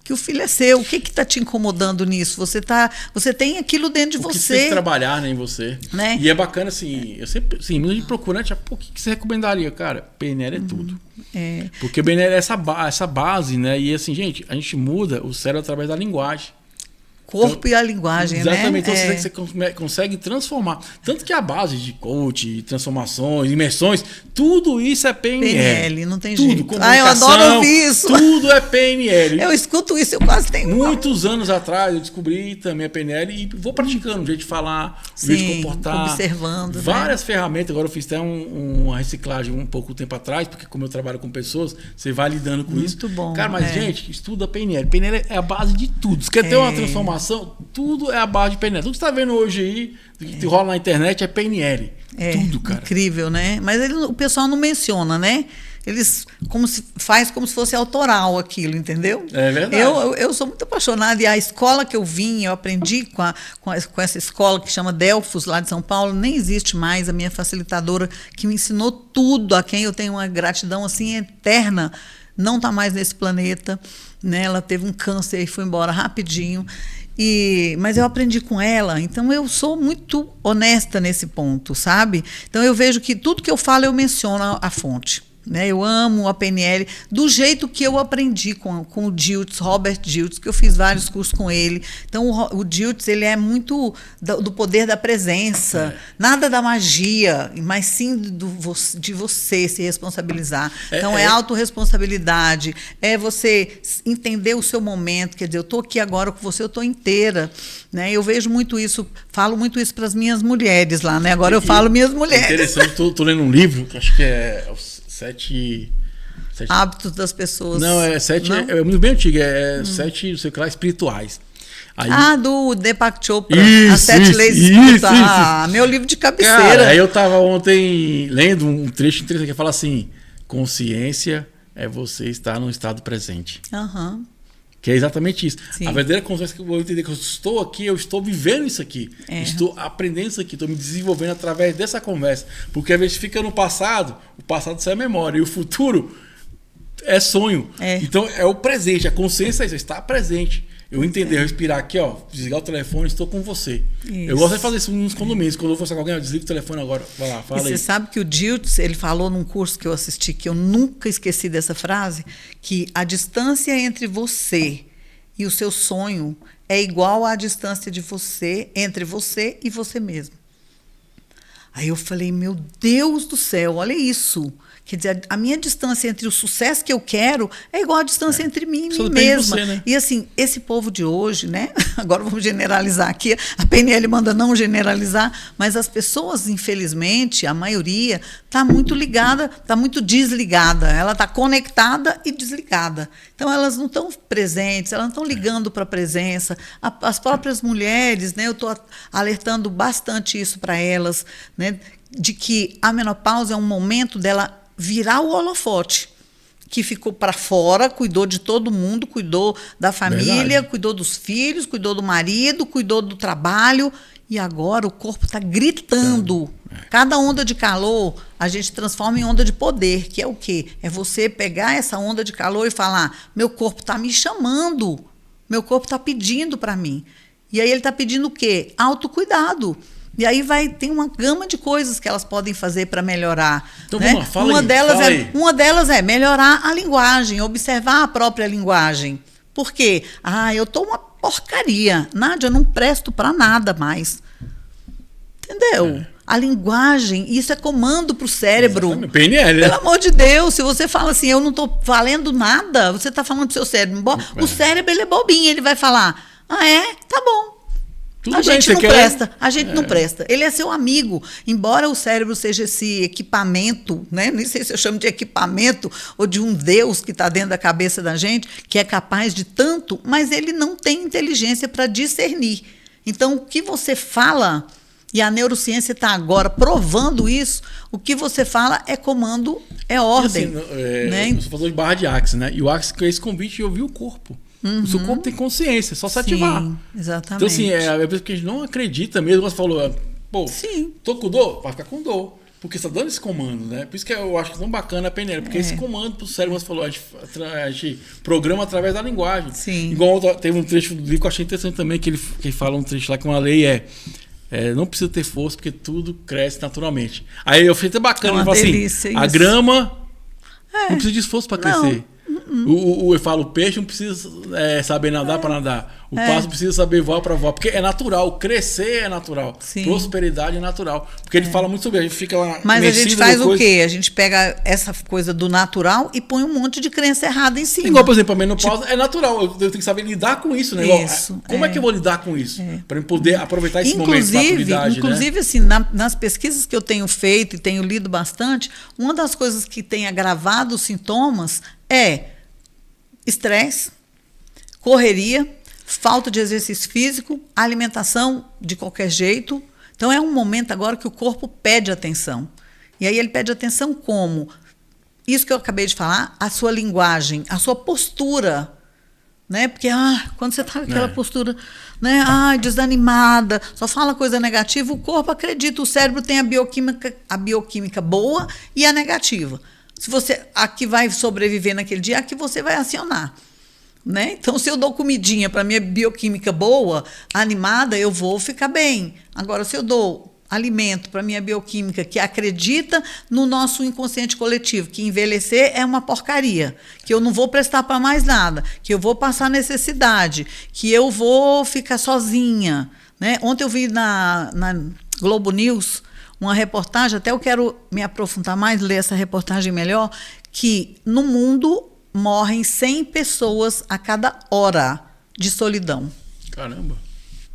B: que o filho é seu. O que está te incomodando nisso? Você tem aquilo dentro de
A: que
B: você.
A: Você tem que trabalhar, né, em você.
B: Né?
A: E é bacana, assim, eu sempre, assim, muita gente procura, né, tipo, o que você recomendaria? Cara, PNL é tudo. Porque o PNL é essa base, né? E assim, gente, a gente muda o cérebro através da linguagem.
B: Corpo
A: então,
B: e a linguagem,
A: exatamente,
B: né?
A: Então você consegue transformar. Tanto que a base de coach, transformações, imersões, tudo isso é PNL.
B: PNL, não tem
A: tudo,
B: jeito. Eu adoro ouvir isso.
A: Tudo é PNL.
B: Eu escuto isso, eu quase tenho.
A: Muitos anos atrás eu descobri também a PNL e vou praticando o jeito de falar, o jeito de comportar.
B: Observando.
A: Várias ferramentas. Agora eu fiz até uma reciclagem um pouco tempo atrás, porque como eu trabalho com pessoas, você vai lidando com isso.
B: Muito bom.
A: Cara, mas gente, estuda PNL. PNL é a base de tudo. Você quer ter uma transformação? Tudo é a base de PNL. Tudo que você está vendo hoje aí, que rola na internet, é PNL. Tudo, cara.
B: Incrível, né? Mas o pessoal não menciona, né? Eles faz como se fosse autoral aquilo, entendeu?
A: É verdade.
B: Eu sou muito apaixonada. E a escola que eu vim, eu aprendi com essa escola que chama Delfos, lá de São Paulo, nem existe mais. A minha facilitadora que me ensinou tudo, a quem eu tenho uma gratidão assim eterna, não está mais nesse planeta. Né? Ela teve um câncer e foi embora rapidinho. Mas eu aprendi com ela, então eu sou muito honesta nesse ponto, sabe? Então eu vejo que tudo que eu falo eu menciono a fonte. Né? Eu amo a PNL do jeito que eu aprendi com o Diltz, Robert Diltz, que eu fiz vários cursos com ele. Então o Diltz, ele é muito do poder da presença, nada da magia, mas sim de você se responsabilizar. Então é autorresponsabilidade, é você entender o seu momento, quer dizer, eu estou aqui agora com você, eu estou inteira. Né? Eu vejo muito isso, falo muito isso para as minhas mulheres lá, né? Agora eu falo minhas mulheres.
A: É interessante, estou lendo um livro, que acho que é... Sete
B: hábitos das pessoas.
A: Não, é muito bem antigo, 7, não sei o que lá, espirituais.
B: Aí, do Deepak Chopra, As 7 Leis Espirituais. Meu livro de cabeceira.
A: Cara, aí eu estava ontem lendo um trecho interessante que fala assim: consciência é você estar no estado presente. Que é exatamente isso. Sim. A verdadeira consciência que eu vou entender que eu estou aqui, eu estou vivendo isso aqui. Estou aprendendo isso aqui, estou me desenvolvendo através dessa conversa. Porque às vezes fica no passado, o passado sai a memória, e o futuro é sonho. Então é o presente, a consciência é isso, está presente. Eu entender, respirar aqui, ó, desligar o telefone, estou com você. Isso. Eu gosto de fazer isso nos condomínios. Quando eu for falar com alguém, eu desligo o telefone agora. Vai lá, fala aí.
B: Você sabe que o Diltz, ele falou num curso que eu assisti, que eu nunca esqueci dessa frase, que a distância entre você e o seu sonho é igual à distância de você, entre você e você mesmo. Aí eu falei, meu Deus do céu, olha isso. Quer dizer, a minha distância entre o sucesso que eu quero é igual a distância entre mim e mim mesma.
A: Você, né?
B: E assim, esse povo de hoje, né? Agora vamos generalizar aqui. A PNL manda não generalizar, mas as pessoas, infelizmente, a maioria, está muito ligada, está muito desligada. Ela está conectada e desligada. Então, elas não estão presentes, elas não estão ligando para a presença. As próprias mulheres, né? Eu estou alertando bastante isso para elas, né? De que a menopausa é um momento dela virar o holofote, que ficou para fora, cuidou de todo mundo, cuidou da família, verdade, cuidou dos filhos, cuidou do marido, cuidou do trabalho, e agora o corpo está gritando. Cada onda de calor a gente transforma em onda de poder, que é o quê? É você pegar essa onda de calor e falar, meu corpo está me chamando, meu corpo está pedindo para mim. E aí ele está pedindo o quê? Autocuidado. E aí tem uma gama de coisas que elas podem fazer para melhorar.
A: Então,
B: né?
A: vamos lá,
B: Uma delas é melhorar a linguagem, observar a própria linguagem. Por quê? Eu estou uma porcaria. Nádia, eu não presto para nada mais. Entendeu? A linguagem, isso é comando para o cérebro.
A: Exatamente. PNL, né?
B: Pelo amor de Deus, se você fala assim, eu não estou valendo nada, você está falando para o seu cérebro. O cérebro, ele é bobinho, ele vai falar, tá bom.
A: Tudo
B: a
A: bem,
B: gente não presta, a gente não presta. Ele é seu amigo. Embora o cérebro seja esse equipamento, né? Nem sei se eu chamo de equipamento ou de um Deus que está dentro da cabeça da gente, que é capaz de tanto, mas ele não tem inteligência para discernir. Então, o que você fala, e a neurociência está agora provando isso, o que você fala é comando, é ordem.
A: E assim,
B: né?
A: Você falou de barra de Axis, né? E o Axis com esse convite de ouvir o corpo. O seu corpo tem consciência, é só se ativar.
B: Exatamente.
A: Então, assim, é porque a gente não acredita mesmo. Você falou, pô, tô com dor, vai ficar com dor. Porque você tá dando esse comando, né? Por isso que eu acho tão bacana a PNL. Porque esse comando pro cérebro, você falou, a gente programa através da linguagem.
B: Sim.
A: Igual teve um trecho do livro que eu achei interessante também, que ele fala um trecho lá que uma lei não precisa ter força, porque tudo cresce naturalmente. Aí eu achei até bacana, ele fala assim, a grama não precisa de esforço para crescer. Eu falo, o peixe não precisa saber nadar para nadar. O pássaro precisa saber voar para voar. Porque é natural. Crescer é natural.
B: Sim.
A: Prosperidade é natural. Porque ele fala muito sobre isso. A gente fica lá.
B: Mas a gente faz o quê? A gente pega essa coisa do natural e põe um monte de crença errada em cima.
A: Igual, por exemplo, a menopausa é natural. Eu tenho que saber lidar com isso, né?
B: Isso,
A: como é que eu vou lidar com isso? Para eu poder aproveitar esse momento de maturidade.
B: Inclusive, assim, nas pesquisas que eu tenho feito e tenho lido bastante, uma das coisas que tem agravado os sintomas é estresse, correria, falta de exercício físico, alimentação de qualquer jeito. Então é um momento agora que o corpo pede atenção. E aí ele pede atenção como? Isso que eu acabei de falar, a sua linguagem, a sua postura. Né? Porque quando você está com aquela postura, né? Desanimada, só fala coisa negativa, o corpo acredita, o cérebro tem a bioquímica boa e a negativa. Se você, a que vai sobreviver naquele dia, a que você vai acionar. Né? Então, se eu dou comidinha para minha bioquímica boa, animada, eu vou ficar bem. Agora, se eu dou alimento para minha bioquímica que acredita no nosso inconsciente coletivo, que envelhecer é uma porcaria, que eu não vou prestar para mais nada, que eu vou passar necessidade, que eu vou ficar sozinha. Né? Ontem eu vi na Globo News uma reportagem, até eu quero me aprofundar mais, ler essa reportagem melhor, que no mundo morrem 100 pessoas a cada hora de solidão.
A: Caramba!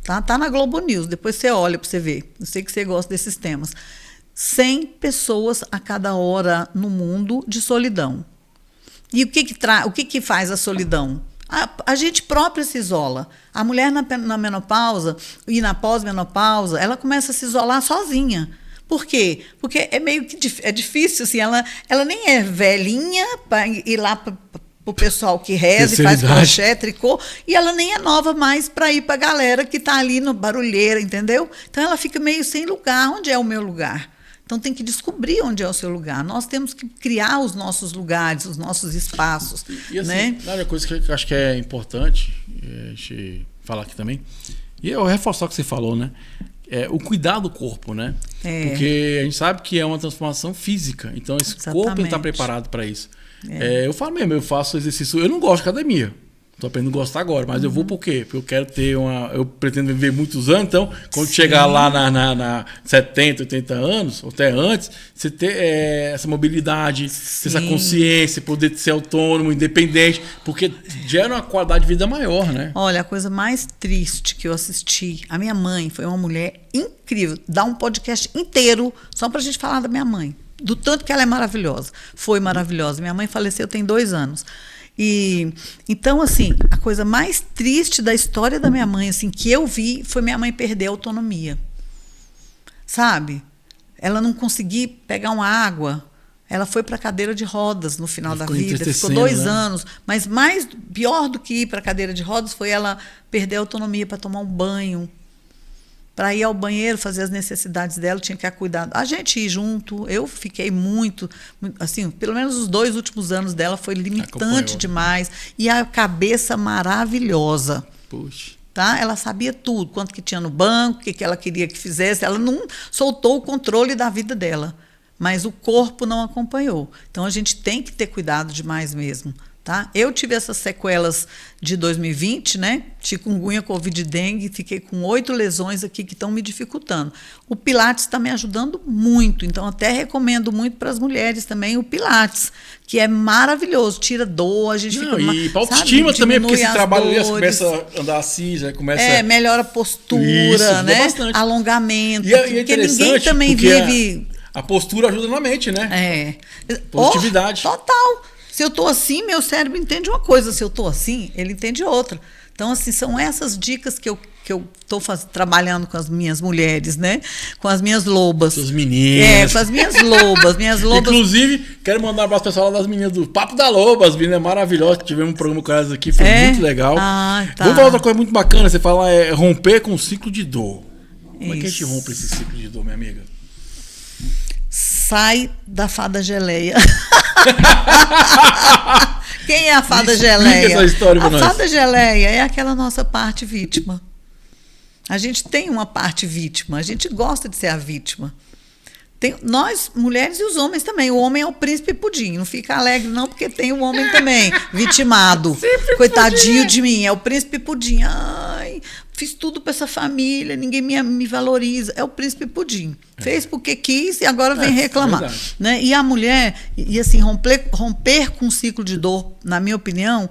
B: Tá na Globo News, depois você olha para você ver. Eu sei que você gosta desses temas. 100 pessoas a cada hora no mundo de solidão. E o que faz a solidão? A gente própria se isola. A mulher na menopausa e na pós-menopausa, ela começa a se isolar sozinha. Por quê? Porque é meio que difícil, assim, ela nem é velhinha para ir lá para o pessoal que reza e faz crochê, tricô, e ela nem é nova mais para ir para a galera que está ali no barulheira, entendeu? Então ela fica meio sem lugar. Onde é o meu lugar? Então tem que descobrir onde é o seu lugar. Nós temos que criar os nossos lugares, os nossos espaços.
A: E assim,
B: né?
A: Uma coisa que eu acho que é importante a gente falar aqui também, e eu reforçar o que você falou, né? O cuidar do corpo, né? Porque a gente sabe que é uma transformação física. Então, esse corpo está preparado para isso. Eu falo mesmo, eu faço exercício. Eu não gosto de academia. Estou aprendendo a gostar agora, mas eu vou por quê? Porque eu quero ter eu pretendo viver muitos anos, então, quando chegar lá na 70, 80 anos, ou até antes, você ter essa mobilidade, ter essa consciência, poder ser autônomo, independente, porque gera uma qualidade de vida maior, né?
B: Olha, a coisa mais triste que eu assisti, a minha mãe foi uma mulher incrível, dá um podcast inteiro só pra gente falar da minha mãe, do tanto que ela é maravilhosa. Foi maravilhosa. Minha mãe faleceu tem 2 anos. E então, assim, a coisa mais triste da história da minha mãe, assim, que eu vi, foi minha mãe perder a autonomia. Sabe? Ela não conseguia pegar uma água. Ela foi para a cadeira de rodas no final da vida. Ficou 2 anos. Mas pior do que ir para a cadeira de rodas foi ela perder a autonomia para tomar um banho. Para ir ao banheiro, fazer as necessidades dela, tinha que cuidar. A gente ir junto, eu fiquei muito, assim, pelo menos os 2 últimos anos dela foi limitante demais. E a cabeça maravilhosa.
A: Puxa.
B: Tá? Ela sabia tudo, quanto que tinha no banco, o que ela queria que fizesse. Ela não soltou o controle da vida dela, mas o corpo não acompanhou. Então, a gente tem que ter cuidado demais mesmo. Tá? Eu tive essas sequelas de 2020, né? Chikungunya, Covid, dengue, fiquei com 8 lesões aqui que estão me dificultando. O Pilates está me ajudando muito, então até recomendo muito para as mulheres também o Pilates, que é maravilhoso, tira dor, a gente fica...
A: E para autoestima também, porque esse trabalho ali, você começa a andar assim, já começa...
B: melhora a postura,
A: isso,
B: né?
A: Bastante.
B: Alongamento,
A: porque
B: ninguém também vive...
A: A postura ajuda na mente, né?
B: Positividade. Total. Se eu estou assim, meu cérebro entende uma coisa. Se eu estou assim, ele entende outra. Então, assim, são essas dicas que eu estou trabalhando com as minhas mulheres, né? Com as minhas lobas.
A: Com as meninas.
B: Com as minhas lobas.
A: Inclusive, quero mandar um abraço para o pessoal das meninas do Papo da Loba. As meninas maravilhosas. Tivemos um programa com elas aqui, foi muito legal.
B: Tá.
A: Vamos falar outra coisa muito bacana. Você fala romper com o ciclo de dor. Como é que a gente rompe esse ciclo de dor, minha amiga?
B: sai da fada geleia. Quem é a fada geleia?
A: Essa história
B: A
A: pra
B: fada geleia é aquela nossa parte vítima. A gente tem uma parte vítima, a gente gosta de ser a vítima. Nós, mulheres e os homens também. O homem é o príncipe pudim. Não fica alegre, não, porque tem o homem também, vitimado.
A: Sempre
B: Coitadinho
A: pudim.
B: de mim, é o príncipe pudim. Ai, fiz tudo para essa família, ninguém me valoriza. É o príncipe pudim. Fez porque quis e agora vem reclamar.
A: Verdade.
B: Né? E a mulher, e assim, romper com um ciclo de dor, na minha opinião,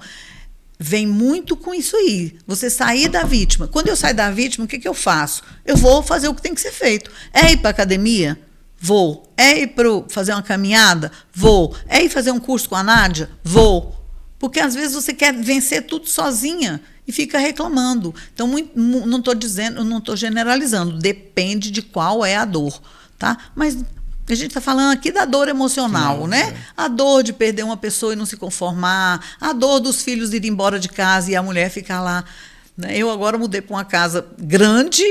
B: vem muito com isso aí. Você sair da vítima. Quando eu saio da vítima, o que eu faço? Eu vou fazer o que tem que ser feito. É ir para a academia? Vou. É ir fazer uma caminhada? Vou. É ir fazer um curso com a Nádia? Vou. Porque às vezes você quer vencer tudo sozinha e fica reclamando. Então, não estou dizendo, não estou generalizando. Depende de qual é a dor, tá? Mas a gente está falando aqui da dor emocional, né? A dor de perder uma pessoa e não se conformar, a dor dos filhos ir embora de casa e a mulher ficar lá. Né? Eu agora mudei para uma casa grande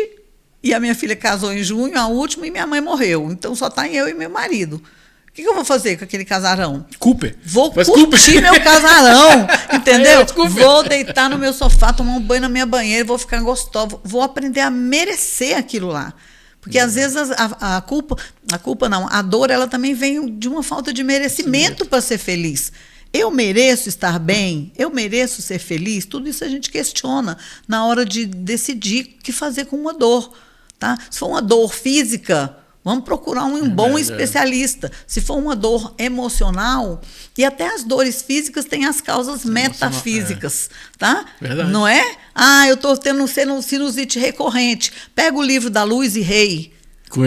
B: e a minha filha casou em junho, a última, e minha mãe morreu. Então só está eu e meu marido. O que eu vou fazer com aquele casarão?
A: Cooper.
B: Vou curtir meu casarão, entendeu? Vou deitar no meu sofá, tomar um banho na minha banheira, vou ficar gostosa, vou aprender a merecer aquilo lá. Porque às vezes a culpa não, a dor ela também vem de uma falta de merecimento para ser feliz. Eu mereço estar bem, eu mereço ser feliz, tudo isso a gente questiona na hora de decidir o que fazer com uma dor. Tá? Se for uma dor física, vamos procurar um bom especialista. Se for uma dor emocional, e até as dores físicas têm as causas metafísicas, tá?
A: Verdade.
B: Não é? Eu estou tendo sinusite recorrente. Pega o livro da Louise Hay.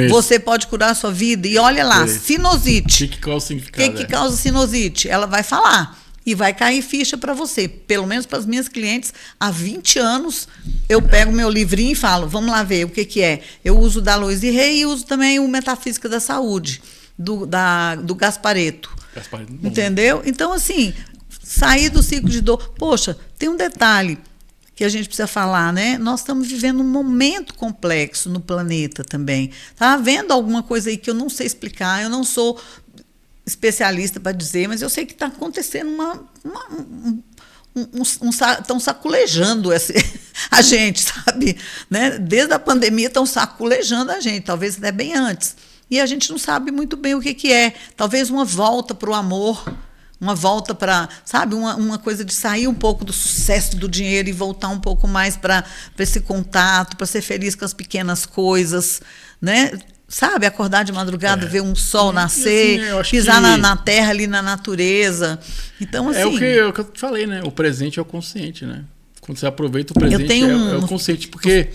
B: Você pode curar a sua vida. E olha lá, sinusite.
A: O que causa significado?
B: O que causa sinusite? Ela vai falar. E vai cair ficha para você. Pelo menos para as minhas clientes, há 20 anos, eu pego meu livrinho e falo, vamos lá ver o que é. Eu uso da Louise Hay e uso também o Metafísica da Saúde, do Gasparetto. Entendeu? Então, assim, sair do ciclo de dor. Poxa, tem um detalhe que a gente precisa falar, né? Nós estamos vivendo um momento complexo no planeta também. Tá havendo alguma coisa aí que eu não sei explicar, eu não sou especialista para dizer, mas eu sei que está acontecendo estão saculejando a gente, sabe? Né? Desde a pandemia estão saculejando a gente, talvez até bem antes. E a gente não sabe muito bem o que é. Talvez uma volta para o amor, uma volta para, sabe, uma coisa de sair um pouco do sucesso do dinheiro e voltar um pouco mais para esse contato, para ser feliz com as pequenas coisas, né? Sabe, acordar de madrugada, ver um sol nascer, assim, pisar na terra ali, na natureza. Então, assim...
A: É o que eu te falei, né? O presente é o consciente, né? Quando você aproveita o presente, é o consciente. Porque,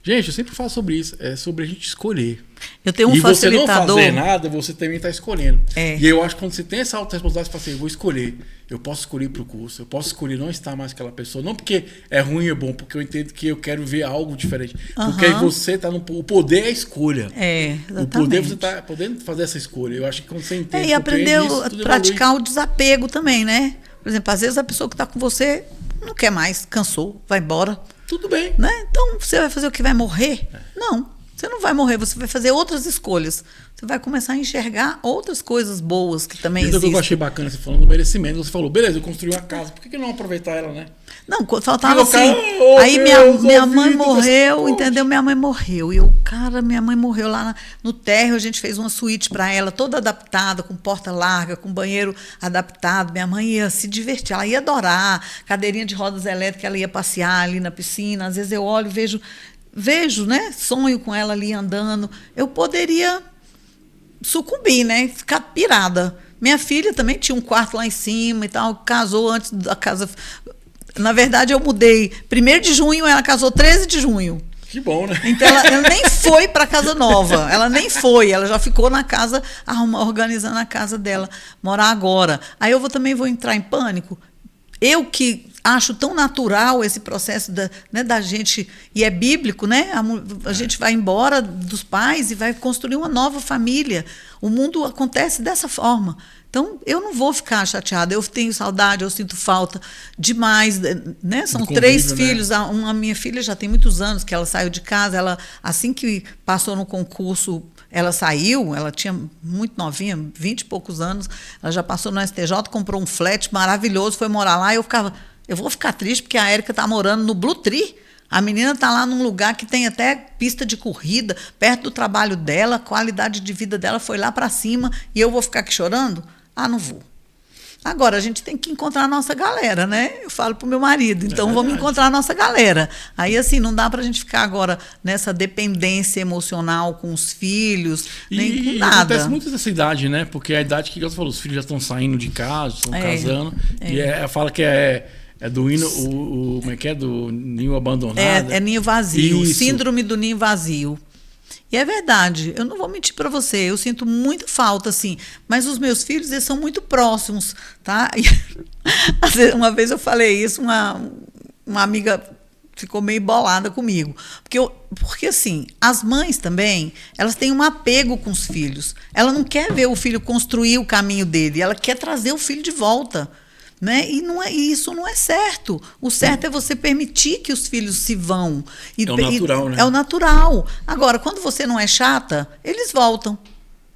A: gente, eu sempre falo sobre isso. É sobre a gente escolher.
B: Eu tenho um facilitador.
A: E você não fazer nada, você também está escolhendo. E eu acho que quando você tem essa autorresponsabilidade, você fala assim, eu vou escolher. Eu posso escolher para o curso, eu posso escolher não estar mais com aquela pessoa. Não porque é ruim ou é bom, porque eu entendo que eu quero ver algo diferente. Porque aí você está no... O poder é a escolha.
B: Exatamente.
A: O poder, você está podendo fazer essa escolha. Eu acho que quando você entende...
B: E aprender a praticar o desapego também, né? Por exemplo, às vezes a pessoa que está com você não quer mais, cansou, vai embora.
A: Tudo bem.
B: Né? Então, você vai fazer o que? Vai morrer? Não. Você não vai morrer, você vai fazer outras escolhas. Você vai começar a enxergar outras coisas boas que também existem.
A: O que eu achei bacana você falando do merecimento. Você falou, beleza, eu construí uma casa, por que não aproveitar ela, né?
B: Não, faltava assim. Aí minha mãe morreu, entendeu? Minha mãe morreu. E eu, minha mãe morreu lá no térreo. A gente fez uma suíte para ela, toda adaptada, com porta larga, com banheiro adaptado. Minha mãe ia se divertir, ela ia adorar. Cadeirinha de rodas elétricas, ela ia passear ali na piscina. Às vezes eu olho e vejo, né? Sonho com ela ali andando. Eu poderia sucumbir, né? Ficar pirada. Minha filha também tinha um quarto lá em cima e tal, casou antes da casa. Na verdade, eu mudei 1º de junho, ela casou 13 de junho.
A: Que bom, né?
B: Então, ela nem foi para casa nova. Ela nem foi. Ela já ficou na casa, organizando a casa dela, morar agora. Aí eu também vou entrar em pânico. Eu que acho tão natural esse processo da gente, e é bíblico, né? A gente vai embora dos pais e vai construir uma nova família. O mundo acontece dessa forma. Então, eu não vou ficar chateada. Eu tenho saudade, eu sinto falta demais, né? São 3 filhos. Né? A minha filha já tem muitos anos que ela saiu de casa. Ela, assim que passou no concurso ela saiu, ela tinha muito novinha, 20 e poucos anos, ela já passou no STJ, comprou um flat maravilhoso, foi morar lá, e eu vou ficar triste porque a Érica está morando no Blue Tree. A menina está lá num lugar que tem até pista de corrida, perto do trabalho dela, a qualidade de vida dela foi lá para cima, e eu vou ficar aqui chorando? Ah, não vou. Agora, a gente tem que encontrar a nossa galera, né? Eu falo pro meu marido, então vamos encontrar a nossa galera. Aí, assim, não dá pra gente ficar agora nessa dependência emocional com os filhos, nem com nada.
A: Acontece muito nessa idade, né? Porque é a idade que você falou, os filhos já estão saindo de casa, estão casando, e fala que é do hino, como é que é? Do ninho abandonado.
B: É ninho vazio,
A: Isso.
B: síndrome do ninho vazio. E é verdade, eu não vou mentir para você, eu sinto muita falta, assim, mas os meus filhos, eles são muito próximos, tá? E, uma vez eu falei isso, uma amiga ficou meio bolada comigo, porque assim, as mães também, elas têm um apego com os filhos, ela não quer ver o filho construir o caminho dele, ela quer trazer o filho de volta. Né? E isso não é certo. O certo é você permitir que os filhos se vão.
A: É o natural, né?
B: É o natural. Agora, quando você não é chata, eles voltam.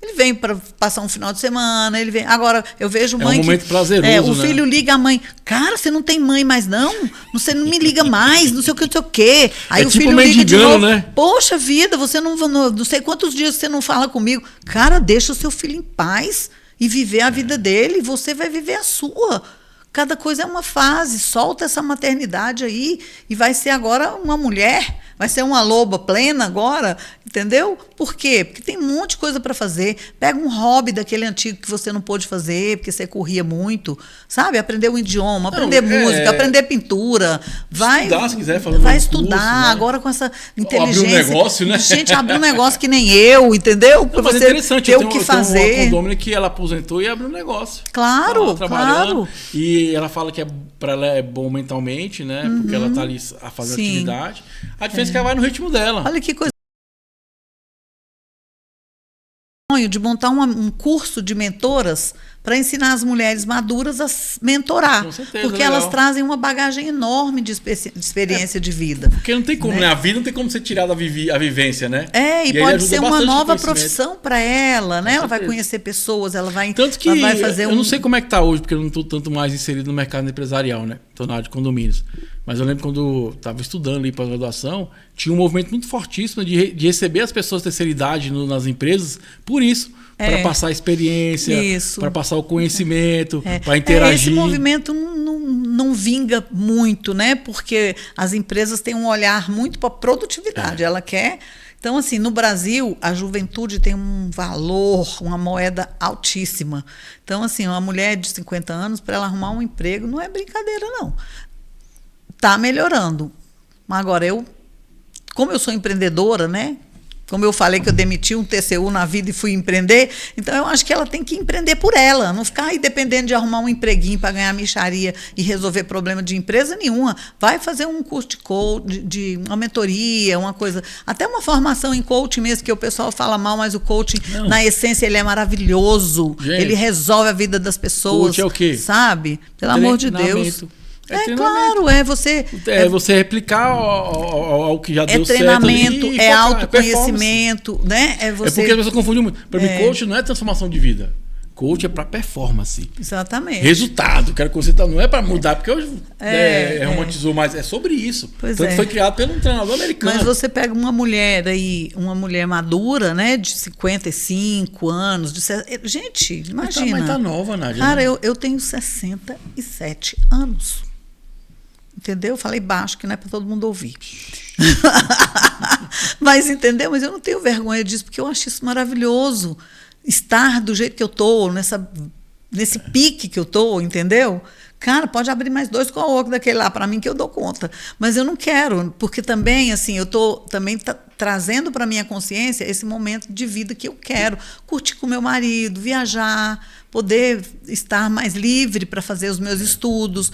B: Ele vem para passar um final de semana, ele vem. Agora, eu vejo mãe.
A: É um momento prazeroso.
B: O filho liga a mãe. Cara, você não tem mãe mais, não? Você não me liga mais, não sei o que, não sei o quê. Aí o
A: tipo
B: filho liga de novo.
A: Né?
B: Poxa vida, você não sei quantos dias você não fala comigo. Cara, deixa o seu filho em paz e viver a vida dele, e você vai viver a sua. Cada coisa é uma fase, solta essa maternidade aí e vai ser agora uma mulher, vai ser uma loba plena agora, entendeu? Por quê? Porque tem um monte de coisa para fazer. Pega um hobby daquele antigo que você não pôde fazer, porque você corria muito, sabe? Aprender um idioma, aprender música, aprender pintura. Vai estudar, se quiser, fazer vai estudar, curso, né? Agora com essa inteligência.
A: Abrir um negócio, né?
B: Gente, abrir um negócio que nem eu, entendeu?
A: Para você ter o que fazer. Tem uma condômina que ela aposentou e abriu um negócio.
B: Claro, claro.
A: E ela fala que para ela é bom mentalmente, né? Porque ela está ali a fazer atividade. A diferença é que ela vai no ritmo dela.
B: Olha que coisa. De montar um curso de mentoras para ensinar as mulheres maduras a mentorar.
A: Com certeza,
B: porque
A: legal.
B: elas trazem uma bagagem enorme de experiência de vida.
A: Porque não tem como, né? A vida não tem como ser tirada a vivência, né?
B: E pode ser uma nova profissão para ela, né? Ela vai conhecer pessoas, ela vai,
A: tanto que
B: ela vai fazer
A: eu não sei como é que tá hoje, porque eu não estou tanto mais inserido no mercado empresarial, né? Estou na área de condomínios. Mas eu lembro quando estava estudando ali para graduação, tinha um movimento muito fortíssimo de receber as pessoas de terceira idade nas empresas por isso. Para passar a experiência, para passar o conhecimento, para interagir.
B: Esse movimento não vinga muito, né? Porque as empresas têm um olhar muito para produtividade. Ela quer. Então, assim, no Brasil, a juventude tem um valor, uma moeda altíssima. Então, assim, uma mulher de 50 anos, para ela arrumar um emprego, não é brincadeira, não. Está melhorando. Agora, como eu sou empreendedora, né? Como eu falei que eu demiti um TCU na vida e fui empreender, então eu acho que ela tem que empreender por ela, não ficar aí dependendo de arrumar um empreguinho para ganhar mixaria e resolver problema de empresa nenhuma. Vai fazer um curso de coach, de uma mentoria, uma coisa, até uma formação em coaching mesmo, que o pessoal fala mal, mas o coaching, na essência, ele é maravilhoso. Gente, ele resolve a vida das pessoas.
A: Coach é o quê?
B: Sabe? Pelo amor de Deus. Claro, você...
A: você replicar ao que já deu certo.
B: Treinamento, autoconhecimento, né?
A: É porque as pessoas confundem muito. Para mim, coach não é transformação de vida. Coach é para performance.
B: Exatamente.
A: Resultado. Quero que você não é para mudar, porque hoje romantizou mais. É sobre isso. Tanto foi criado pelo treinador americano.
B: Mas você pega uma mulher aí, uma mulher madura, né? De 55 anos. Gente, imagina.
A: Mas tá nova, Nádia.
B: Cara, eu tenho 67 anos. Entendeu? Falei baixo, que não é para todo mundo ouvir. Mas entendeu? Mas eu não tenho vergonha disso, porque eu acho isso maravilhoso. Estar do jeito que eu tô, nesse pique que eu tô, entendeu? Cara, pode abrir mais 2 co-work daquele lá para mim que eu dou conta. Mas eu não quero, porque também, assim, eu tô também trazendo para minha consciência esse momento de vida que eu quero. Curtir com meu marido, viajar, poder estar mais livre para fazer os meus estudos,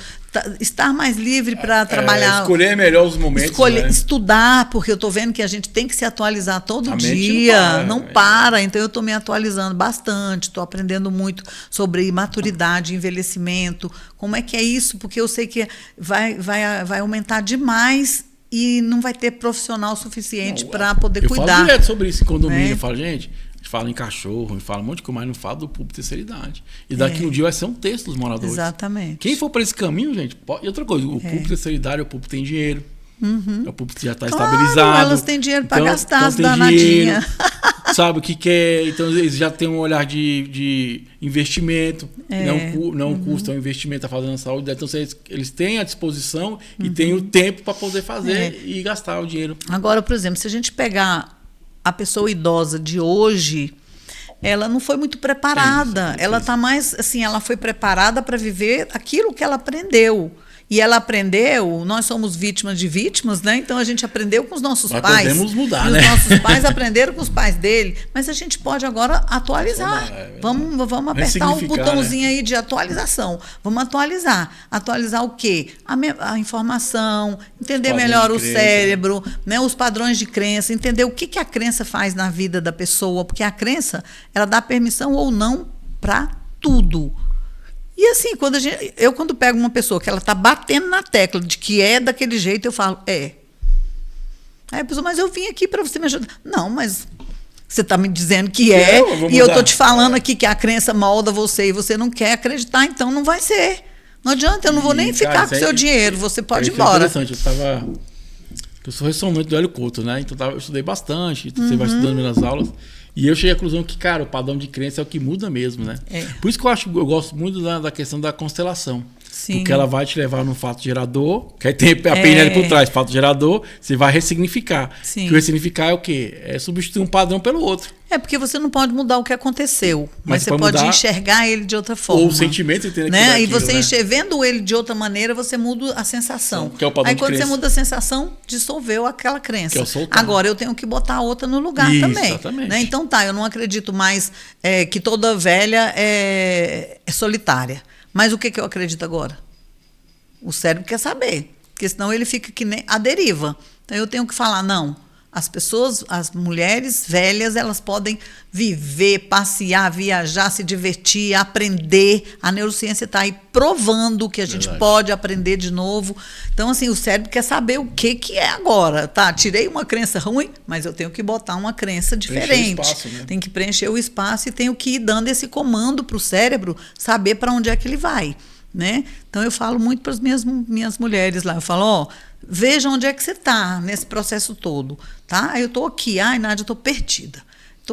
B: estar mais livre para trabalhar.
A: Escolher melhor os momentos.
B: Estudar, porque eu estou vendo que a gente tem que se atualizar todo dia. Não para. Então, eu estou me atualizando bastante, estou aprendendo muito sobre maturidade, envelhecimento. Como é que é isso? Porque eu sei que vai aumentar demais e não vai ter profissional suficiente para poder cuidar.
A: Eu falo direto sobre isso em condomínio. Eu falo, gente, gente fala em cachorro, a gente fala um monte de coisa, mas não fala do público de terceira idade. E daqui um dia vai ser um texto dos moradores.
B: Exatamente.
A: Quem for para esse caminho, gente, e outra coisa, o público de terceira idade, o público tem dinheiro. O público já está estabilizado.
B: Elas têm dinheiro para gastar, as
A: tem
B: danadinhas.
A: Sabe o que quer, então eles já têm um olhar de investimento, não um custo, é um investimento, está fazendo a saúde, então eles têm a disposição e têm o tempo para poder fazer e gastar o dinheiro.
B: Agora, por exemplo, se a gente pegar a pessoa idosa de hoje, ela não foi muito preparada, ela está mais, assim, ela foi preparada para viver aquilo que ela aprendeu. E ela aprendeu, nós somos vítimas de vítimas, né? Então a gente aprendeu com os nossos pais.
A: Podemos mudar,
B: e
A: né?
B: Os nossos pais aprenderam com os pais dele. Mas a gente pode agora atualizar. Vamos apertar o botãozinho aí de atualização. Vamos atualizar. Atualizar o quê? A informação, entender melhor o cérebro, né? Os padrões de crença, entender o que a crença faz na vida da pessoa, porque a crença, ela dá permissão ou não para tudo. E assim, quando pego uma pessoa que ela está batendo na tecla de que é daquele jeito, eu falo, Aí a pessoa, mas eu vim aqui para você me ajudar. Não, mas você está me dizendo que e eu estou te falando aqui que a crença molda você e você não quer acreditar, então não vai ser. Não adianta, eu não vou nem ficar com o seu dinheiro, você pode ir embora.
A: Interessante, eu sou ressonante do Hélio Couto, né? Então eu estudei bastante, você vai estudando nas aulas. E eu cheguei à conclusão que, cara, o padrão de crença é o que muda mesmo, né? Por isso que eu gosto muito da questão da constelação. Sim. Porque ela vai te levar num fato gerador, que aí tem a PNL por trás, fato gerador, você vai ressignificar. Sim. Que o ressignificar é o quê? É substituir um padrão pelo outro.
B: Porque você não pode mudar o que aconteceu, mas você pode enxergar ele de outra forma.
A: Ou o sentimento, entender
B: né? E você vendo ele de outra maneira, você muda a sensação.
A: Que é o padrão
B: aí quando
A: você
B: muda a sensação, dissolveu aquela crença.
A: Que é o soltar.
B: Agora eu tenho que botar a outra no lugar também. Exatamente. Né? Então eu não acredito mais que toda velha é solitária. Mas o que eu acredito agora? O cérebro quer saber, porque senão ele fica que nem a deriva. Então eu tenho que falar, não, as mulheres velhas, elas podem viver, passear, viajar, se divertir, aprender. A neurociência está aí provando que a gente pode aprender de novo. Então, assim, o cérebro quer saber o que é agora. Tá, tirei uma crença ruim, mas eu tenho que botar uma crença diferente. Preencher o espaço, né? Tem que preencher o espaço e tenho que ir dando esse comando para o cérebro saber para onde é que ele vai. Né? Então eu falo muito para as minhas mulheres lá, eu falo, veja onde é que você está nesse processo todo, tá? Aí eu estou aqui, Nádia, eu estou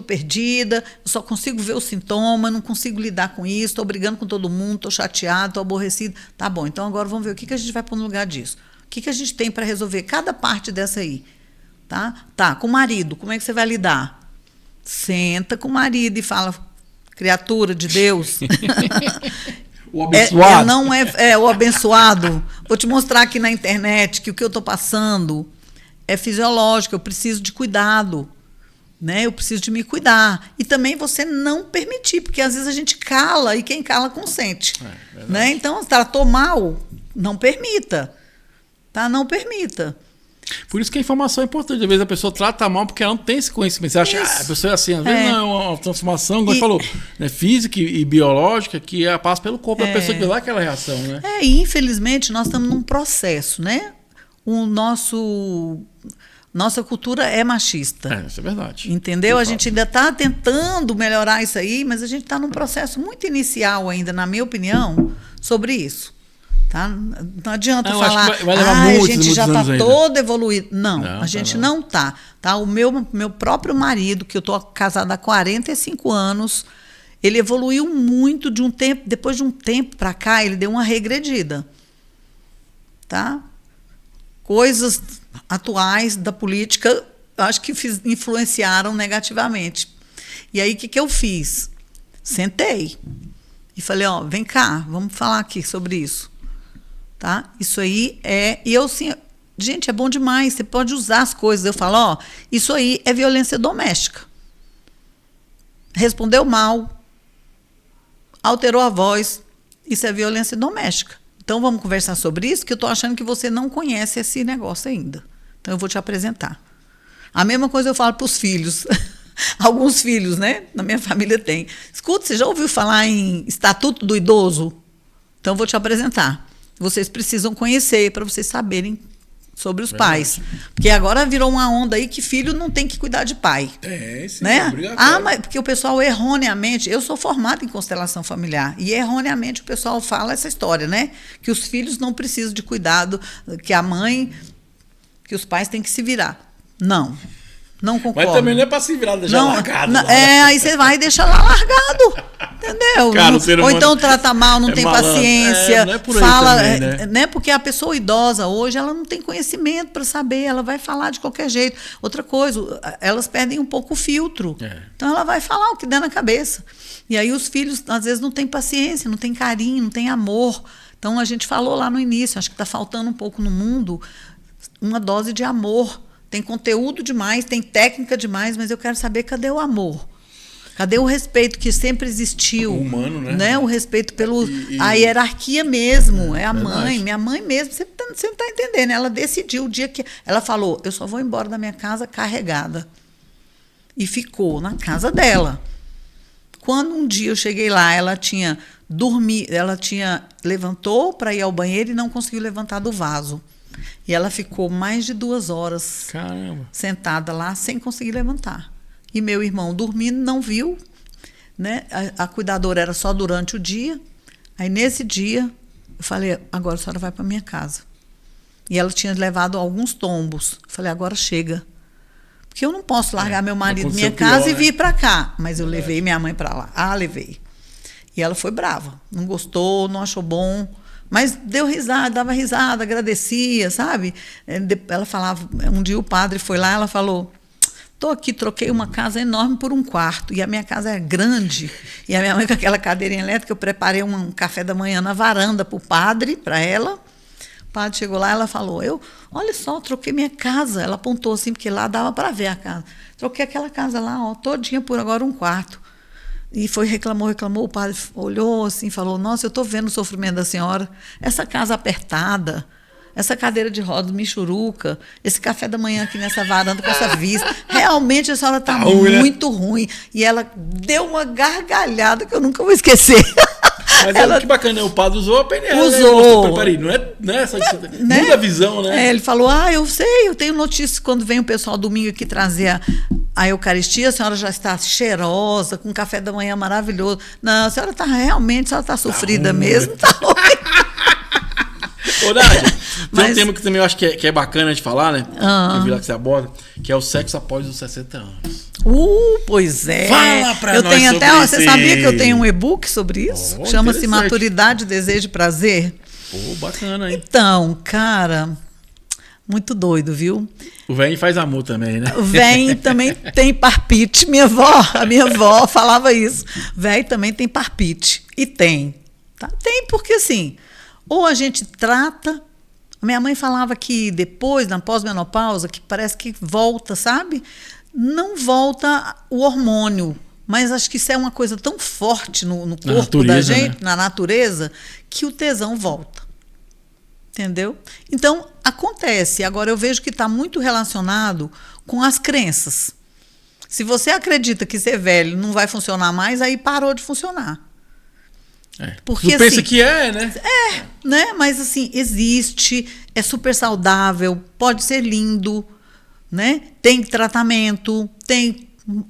B: perdida, eu só consigo ver o sintoma, não consigo lidar com isso, estou brigando com todo mundo, estou chateada, estou aborrecida. Tá bom, então agora vamos ver o que a gente vai pôr no lugar disso, o que a gente tem para resolver cada parte dessa aí, tá? Com o marido, como é que você vai lidar? Senta com o marido e fala, criatura de Deus.
A: O abençoado.
B: Não o abençoado. Vou te mostrar aqui na internet que o que eu estou passando é fisiológico, eu preciso de cuidado, né? Eu preciso de me cuidar. E também você não permitir, porque às vezes a gente cala e quem cala consente. Né? Então, se tratou mal, não permita. Tá? Não permita.
A: Por isso que a informação é importante. Às vezes a pessoa trata mal porque ela não tem esse conhecimento. Você acha que a pessoa é assim, às vezes não é uma transformação, como você falou, né, física e biológica, que passa pelo corpo da pessoa que vê lá aquela reação. Né?
B: E infelizmente nós estamos num processo, né? Nossa cultura é machista.
A: Isso é verdade.
B: Entendeu? A gente ainda está tentando melhorar isso aí, mas a gente está num processo muito inicial ainda, na minha opinião, sobre isso. Tá? Não adianta falar, a gente já está todo evoluído. Não, a gente não está. Tá? O meu próprio marido, que eu estou casada há 45 anos, ele evoluiu muito de um tempo, depois de um tempo para cá, ele deu uma regredida. Tá? Coisas atuais da política, acho que influenciaram negativamente. E aí, o que eu fiz? Sentei e falei, vem cá, vamos falar aqui sobre isso. Tá? Isso aí e eu assim, gente, é bom demais, você pode usar as coisas. Eu falo, isso aí é violência doméstica. Respondeu mal, alterou a voz, isso é violência doméstica. Então vamos conversar sobre isso, que eu estou achando que você não conhece esse negócio ainda. Então eu vou te apresentar. A mesma coisa eu falo para os filhos. Alguns filhos, né? Na minha família tem. Escuta, você já ouviu falar em Estatuto do Idoso? Então eu vou te apresentar. Vocês precisam conhecer para vocês saberem sobre os pais. Porque agora virou uma onda aí que filho não tem que cuidar de pai.
A: Sim,
B: né?
A: obrigatório.
B: Mas porque o pessoal erroneamente, eu sou formada em constelação familiar, e erroneamente o pessoal fala essa história, né? Que os filhos não precisam de cuidado, que os pais têm que se virar. Não concordo.
A: Mas também não é pra se virar, deixar largado.
B: Aí você vai e deixa lá largado. Entendeu?
A: Cara,
B: Ou então trata mal, não tem
A: malandro.
B: paciência.
A: Não é por aí
B: fala,
A: também, né?
B: Porque a pessoa idosa hoje, ela não tem conhecimento para saber, ela vai falar de qualquer jeito. Outra coisa, elas perdem um pouco o filtro. Então ela vai falar o que der na cabeça. E aí os filhos, às vezes, não têm paciência, não têm carinho, não têm amor. Então a gente falou lá no início, acho que está faltando um pouco no mundo uma dose de amor. Tem conteúdo demais, tem técnica demais, mas eu quero saber cadê o amor? Cadê o respeito que sempre existiu?
A: O humano, né?
B: O respeito a hierarquia mesmo. É a mãe, minha mãe mesmo. Você não está entendendo. Ela decidiu o dia que... Ela falou, eu só vou embora da minha casa carregada. E ficou na casa dela. Quando um dia eu cheguei lá, ela tinha dormido, levantou para ir ao banheiro e não conseguiu levantar do vaso. E ela ficou mais de 2 horas sentada lá sem conseguir levantar. E meu irmão dormindo, não viu, né? A cuidadora era só durante o dia. Aí nesse dia eu falei, agora a senhora vai para minha casa. E ela tinha levado alguns tombos. Eu falei, agora chega. Porque eu não posso largar meu marido minha casa e vir para cá. Mas eu levei minha mãe para lá. Levei. E ela foi brava. Não gostou, não achou bom. Mas deu risada, dava risada, agradecia, sabe? Ela falava, um dia o padre foi lá, ela falou, estou aqui, troquei uma casa enorme por um quarto, e a minha casa é grande, e a minha mãe com aquela cadeirinha elétrica, eu preparei um café da manhã na varanda para o padre, para ela. O padre chegou lá, ela falou, olha só, troquei minha casa. Ela apontou assim, porque lá dava para ver a casa. Troquei aquela casa lá, todinha por agora um quarto. E reclamou, o padre olhou assim, falou, nossa, eu estou vendo o sofrimento da senhora, essa casa apertada, essa cadeira de rodas michuruca, esse café da manhã aqui nessa varanda com essa vista, realmente a senhora está muito ruim. E ela deu uma gargalhada que eu nunca vou esquecer.
A: Mas que bacana, o padre usou a PNL.
B: Usou.
A: Peraí, não é essa muda a visão, né?
B: Ele falou, eu sei, eu tenho notícias quando vem o pessoal domingo aqui trazer a Eucaristia, a senhora já está cheirosa, com um café da manhã maravilhoso. Não, a senhora está sofrida mesmo, tá ruim.
A: Ô, Nádia, tem um tema que também eu acho que é bacana de falar, né? Eu vi lá que você aborda, que é o sexo após os 60 anos.
B: Pois é.
A: Fala pra
B: eu
A: nós
B: tenho
A: sobre
B: até,
A: isso.
B: Você sabia que eu tenho um e-book sobre isso? Chama-se Maturidade, Desejo e Prazer.
A: Bacana, hein?
B: Então, cara, muito doido, viu?
A: O velho faz amor também, né?
B: O velho também tem parpite. A minha avó falava isso. Velho também tem parpite. E tem. Tá? Tem porque, assim, ou a gente trata... A minha mãe falava que depois, na pós-menopausa, que parece que volta, sabe? Não volta o hormônio, mas acho que isso é uma coisa tão forte no corpo da gente, né? Na natureza, que o tesão volta. Entendeu? Então, acontece. Agora, eu vejo que está muito relacionado com as crenças. Se você acredita que ser velho não vai funcionar mais, aí parou de funcionar. Porque,
A: tu pensa que né?
B: Né? Mas, assim, existe, é super saudável, pode ser lindo, né? Tem tratamento,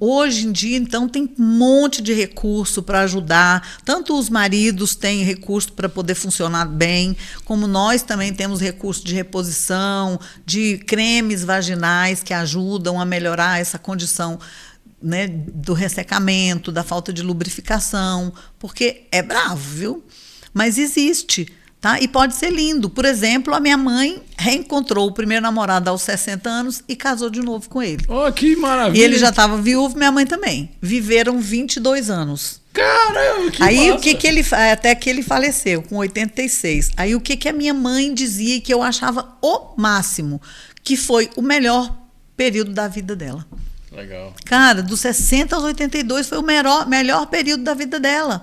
B: hoje em dia, então, tem um monte de recurso para ajudar. Tanto os maridos têm recurso para poder funcionar bem, como nós também temos recurso de reposição, de cremes vaginais que ajudam a melhorar essa condição, né, do ressecamento, da falta de lubrificação, porque é bravo, viu? Mas existe. Tá? E pode ser lindo. Por exemplo, a minha mãe reencontrou o primeiro namorado aos 60 anos e casou de novo com ele.
A: Oh, que maravilha!
B: E ele já estava viúvo, minha mãe também. Viveram 22 anos.
A: Caramba, que
B: aí
A: massa.
B: O que ele até que ele faleceu com 86. Aí o que a minha mãe dizia e que eu achava o máximo, que foi o melhor período da vida dela.
A: Legal.
B: Cara, dos 60 aos 82 foi o melhor período da vida dela.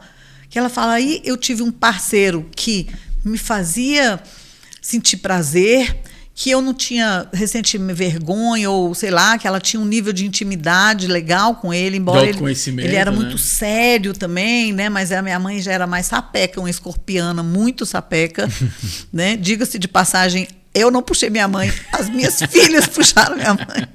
B: Que ela fala, aí eu tive um parceiro que me fazia sentir prazer, que eu não tinha ressentimento, vergonha, ou sei lá, que ela tinha um nível de intimidade legal com ele, embora ele era muito sério também, né? Mas a minha mãe já era mais sapeca, uma escorpiana, muito sapeca, né? Diga-se de passagem, Eu não puxei minha mãe, as minhas filhas puxaram minha mãe.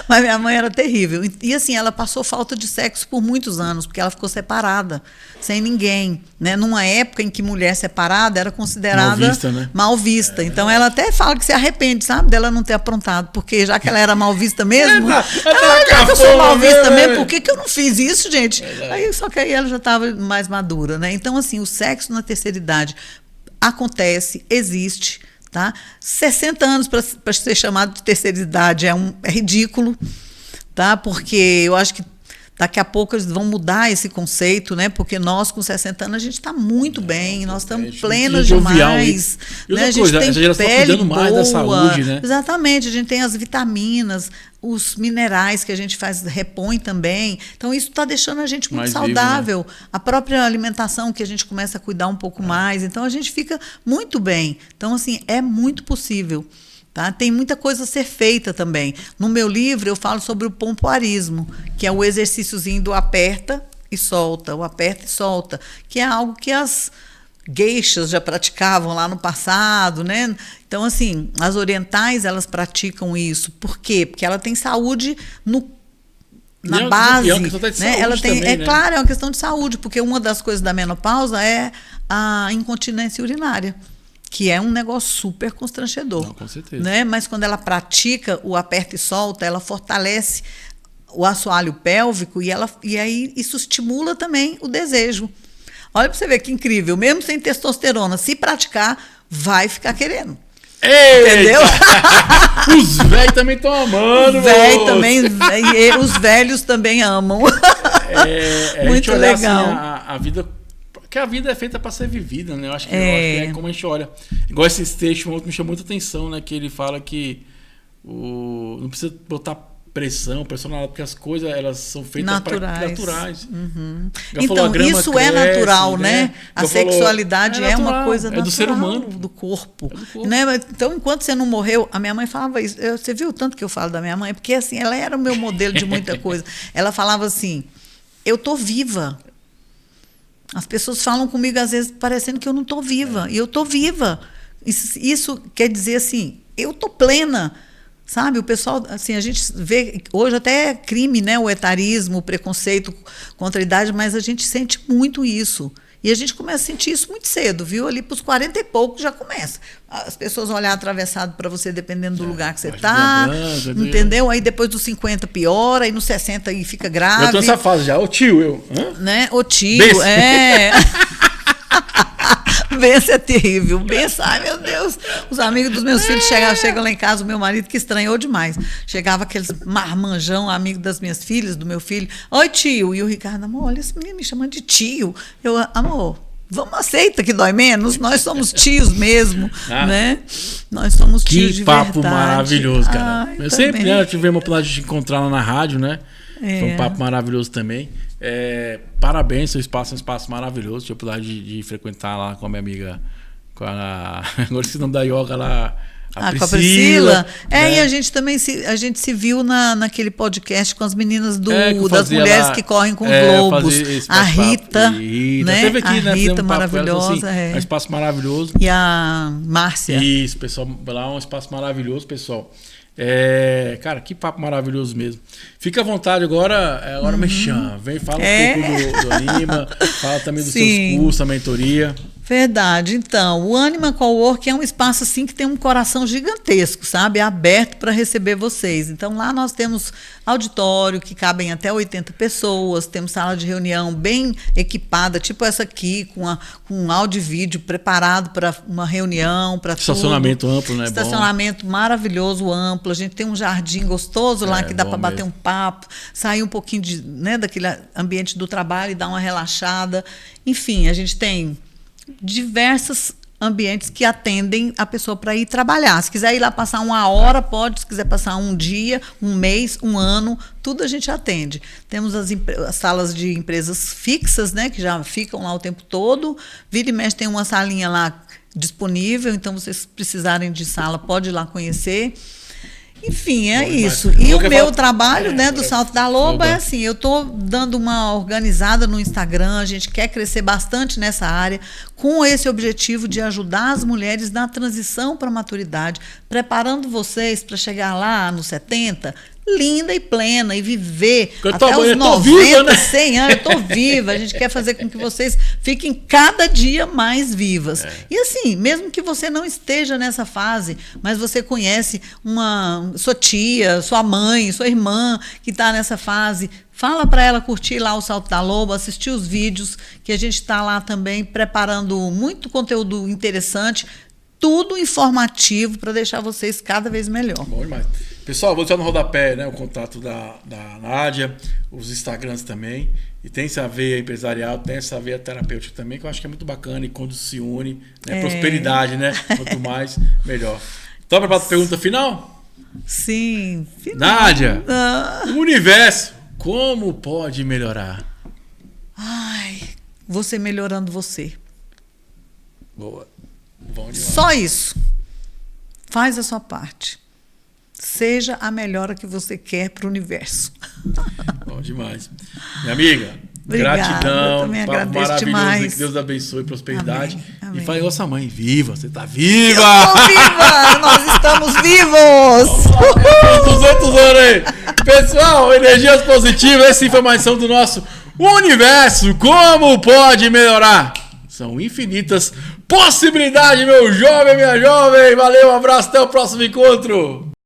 B: Mas minha mãe era terrível. E assim, ela passou falta de sexo por muitos anos, porque ela ficou separada, sem ninguém. Né? Numa época em que mulher separada era considerada
A: mal vista, né?
B: Mal vista. Então ela até fala que se arrepende, sabe, dela não ter aprontado, porque já que ela era mal vista mesmo, já que eu sou mal vista mesmo, por que eu não fiz isso, gente? Só que aí ela já estava mais madura. Né? Então, assim, o sexo na terceira idade acontece, existe. Tá? 60 anos para ser chamado de terceira idade é ridículo, tá? Porque eu acho que daqui a pouco eles vão mudar esse conceito, né? Porque nós, com 60 anos, a gente está muito bem, nós estamos plenas demais.
A: E outra coisa, a gente está cuidando mais da saúde, né?
B: Exatamente, a gente tem as vitaminas, os minerais que a gente repõe também. Então, isso está deixando a gente muito mais saudável. Vivo, né? A própria alimentação que a gente começa a cuidar um pouco mais. Então, a gente fica muito bem. Então, assim, é muito possível. Tá? Tem muita coisa a ser feita também. No meu livro, eu falo sobre o pompoarismo, que é o exercíciozinho do aperta e solta, o aperta e solta, que é algo que as geishas já praticavam lá no passado, né? Então, assim, as orientais, elas praticam isso. Por quê? Porque ela tem saúde na base.
A: É uma questão de
B: né?
A: saúde
B: ela tem,
A: também, né?
B: Claro, é uma questão de saúde, porque uma das coisas da menopausa é a incontinência urinária, que é um negócio super constrangedor.
A: Não, com certeza.
B: Né? Mas quando ela pratica o aperta e solta, ela fortalece o assoalho pélvico e aí isso estimula também o desejo. Olha para você ver que incrível, mesmo sem testosterona, se praticar, vai ficar querendo.
A: Eita!
B: Entendeu?
A: Os velhos também estão amando,
B: os velhos também amam. Muito legal.
A: Assim, a vida, porque a vida é feita para ser vivida, né? Eu acho que é como a gente olha. Igual esse texto me chamou muita atenção, né? Que ele fala que não precisa botar pressão nada, porque as coisas elas são feitas naturais.
B: Uhum. Então, isso cresce, é natural, né? A sexualidade é uma coisa natural,
A: do ser humano,
B: do corpo. Né? Então, enquanto você não morreu, a minha mãe falava isso. Você viu o tanto que eu falo da minha mãe? Porque assim, ela era o meu modelo de muita coisa. Ela falava assim: eu tô viva. As pessoas falam comigo, às vezes, parecendo que eu não tô viva. E eu tô viva. Isso quer dizer assim, eu tô plena. Sabe, o pessoal, assim, a gente vê, hoje até é crime, né, o etarismo, o preconceito contra a idade, mas a gente sente muito isso. E a gente começa a sentir isso muito cedo, viu? Ali para os 40 e poucos já começa. As pessoas olhar atravessado para você, dependendo do lugar que você está, entendeu? Aí depois dos 50 piora, aí nos 60 aí fica grave.
A: Eu tô nessa fase já, o tio,
B: Né? O tio, Benção é terrível. Benção, ai meu Deus. Os amigos dos meus filhos chegam lá em casa, o meu marido que estranhou demais. Chegava aqueles marmanjão, amigo das minhas filhas, do meu filho. Oi, tio. E o Ricardo, amor, olha esse menino me chamando de tio. Eu, amor, vamos aceita que dói menos? Nós somos tios mesmo, né? Nós somos tios de verdade.
A: Que papo maravilhoso, cara.
B: Ai,
A: eu sempre tive uma oportunidade de encontrar lá na rádio, né? Foi um papo maravilhoso também. Parabéns, seu espaço é um espaço maravilhoso. Tive a oportunidade de frequentar lá com a minha amiga, agora esqueci o nome da yoga lá, a Priscila.
B: Né? E a gente também se viu naquele podcast com as meninas das mulheres que correm com globos. A Rita, né?
A: Teve aqui,
B: a Rita maravilhosa.
A: É um espaço maravilhoso.
B: E a Márcia.
A: Isso, pessoal, lá é um espaço maravilhoso, pessoal. Cara, que papo maravilhoso mesmo. Fica à vontade agora Mexan. Vem, fala um pouco do Anima, fala também dos seus cursos, a mentoria.
B: Verdade. Então, o Anima Cowork é um espaço assim que tem um coração gigantesco, sabe? É aberto para receber vocês. Então, lá nós temos auditório que cabem até 80 pessoas, temos sala de reunião bem equipada, tipo essa aqui, com áudio e vídeo preparado para uma reunião, para
A: estacionamento amplo, né?
B: Estacionamento maravilhoso, amplo. A gente tem um jardim gostoso lá que dá para bater um papo, sair um pouquinho daquele ambiente do trabalho e dar uma relaxada. Enfim, a gente tem diversos ambientes que atendem a pessoa para ir trabalhar. Se quiser ir lá passar uma hora, pode. Se quiser passar um dia, um mês, um ano, tudo a gente atende. Temos as salas de empresas fixas, né, que já ficam lá o tempo todo. Vira e mexe tem uma salinha lá disponível, então vocês precisarem de sala, pode ir lá conhecer. Enfim, é
A: Bom,
B: isso.
A: mas
B: E
A: eu
B: o
A: quero
B: meu
A: falar-
B: trabalho, né, do Salto da Loba
A: Loba.
B: é assim, eu tô dando uma organizada no Instagram, a gente quer crescer bastante nessa área, com esse objetivo de ajudar as mulheres na transição para a maturidade, preparando vocês para chegar lá nos 70, linda e plena, e viver
A: Eu
B: até
A: tô
B: os 90,
A: viva, né?
B: 100 anos, eu tô viva. A gente quer fazer com que vocês fiquem cada dia mais vivas. E assim, mesmo que você não esteja nessa fase, mas você conhece sua tia, sua mãe, sua irmã que está nessa fase, fala para ela curtir lá o Salto da Loba, assistir os vídeos, que a gente está lá também preparando muito conteúdo interessante, tudo informativo para deixar vocês cada vez melhor.
A: Bom demais. Pessoal, vou deixar no rodapé, né, o contato da Nádia, os Instagrams também. E tem essa veia empresarial, tem essa veia terapêutica também, que eu acho que é muito bacana e quando se une, né, prosperidade, né? Quanto mais, melhor. Então, preparado para a pergunta final?
B: Sim.
A: Nádia, o universo, como pode melhorar?
B: Ai, você melhorando você.
A: Boa. Bom demais.
B: Só isso. Faz a sua parte. Seja a melhora que você quer para o universo.
A: Bom demais. Minha amiga,
B: Obrigada,
A: gratidão.
B: eu também
A: Papo
B: agradeço
A: maravilhoso.
B: demais.
A: Que Deus abençoe, prosperidade.
B: Amém, amém.
A: E fale igual sua mãe, viva, você tá viva!
B: Eu tô viva! Nós estamos vivos!
A: 200 anos aí! Pessoal, energias positivas, essa informação do nosso universo, como pode melhorar? São infinitas possibilidades, meu jovem, minha jovem. Valeu, um abraço, até o próximo encontro.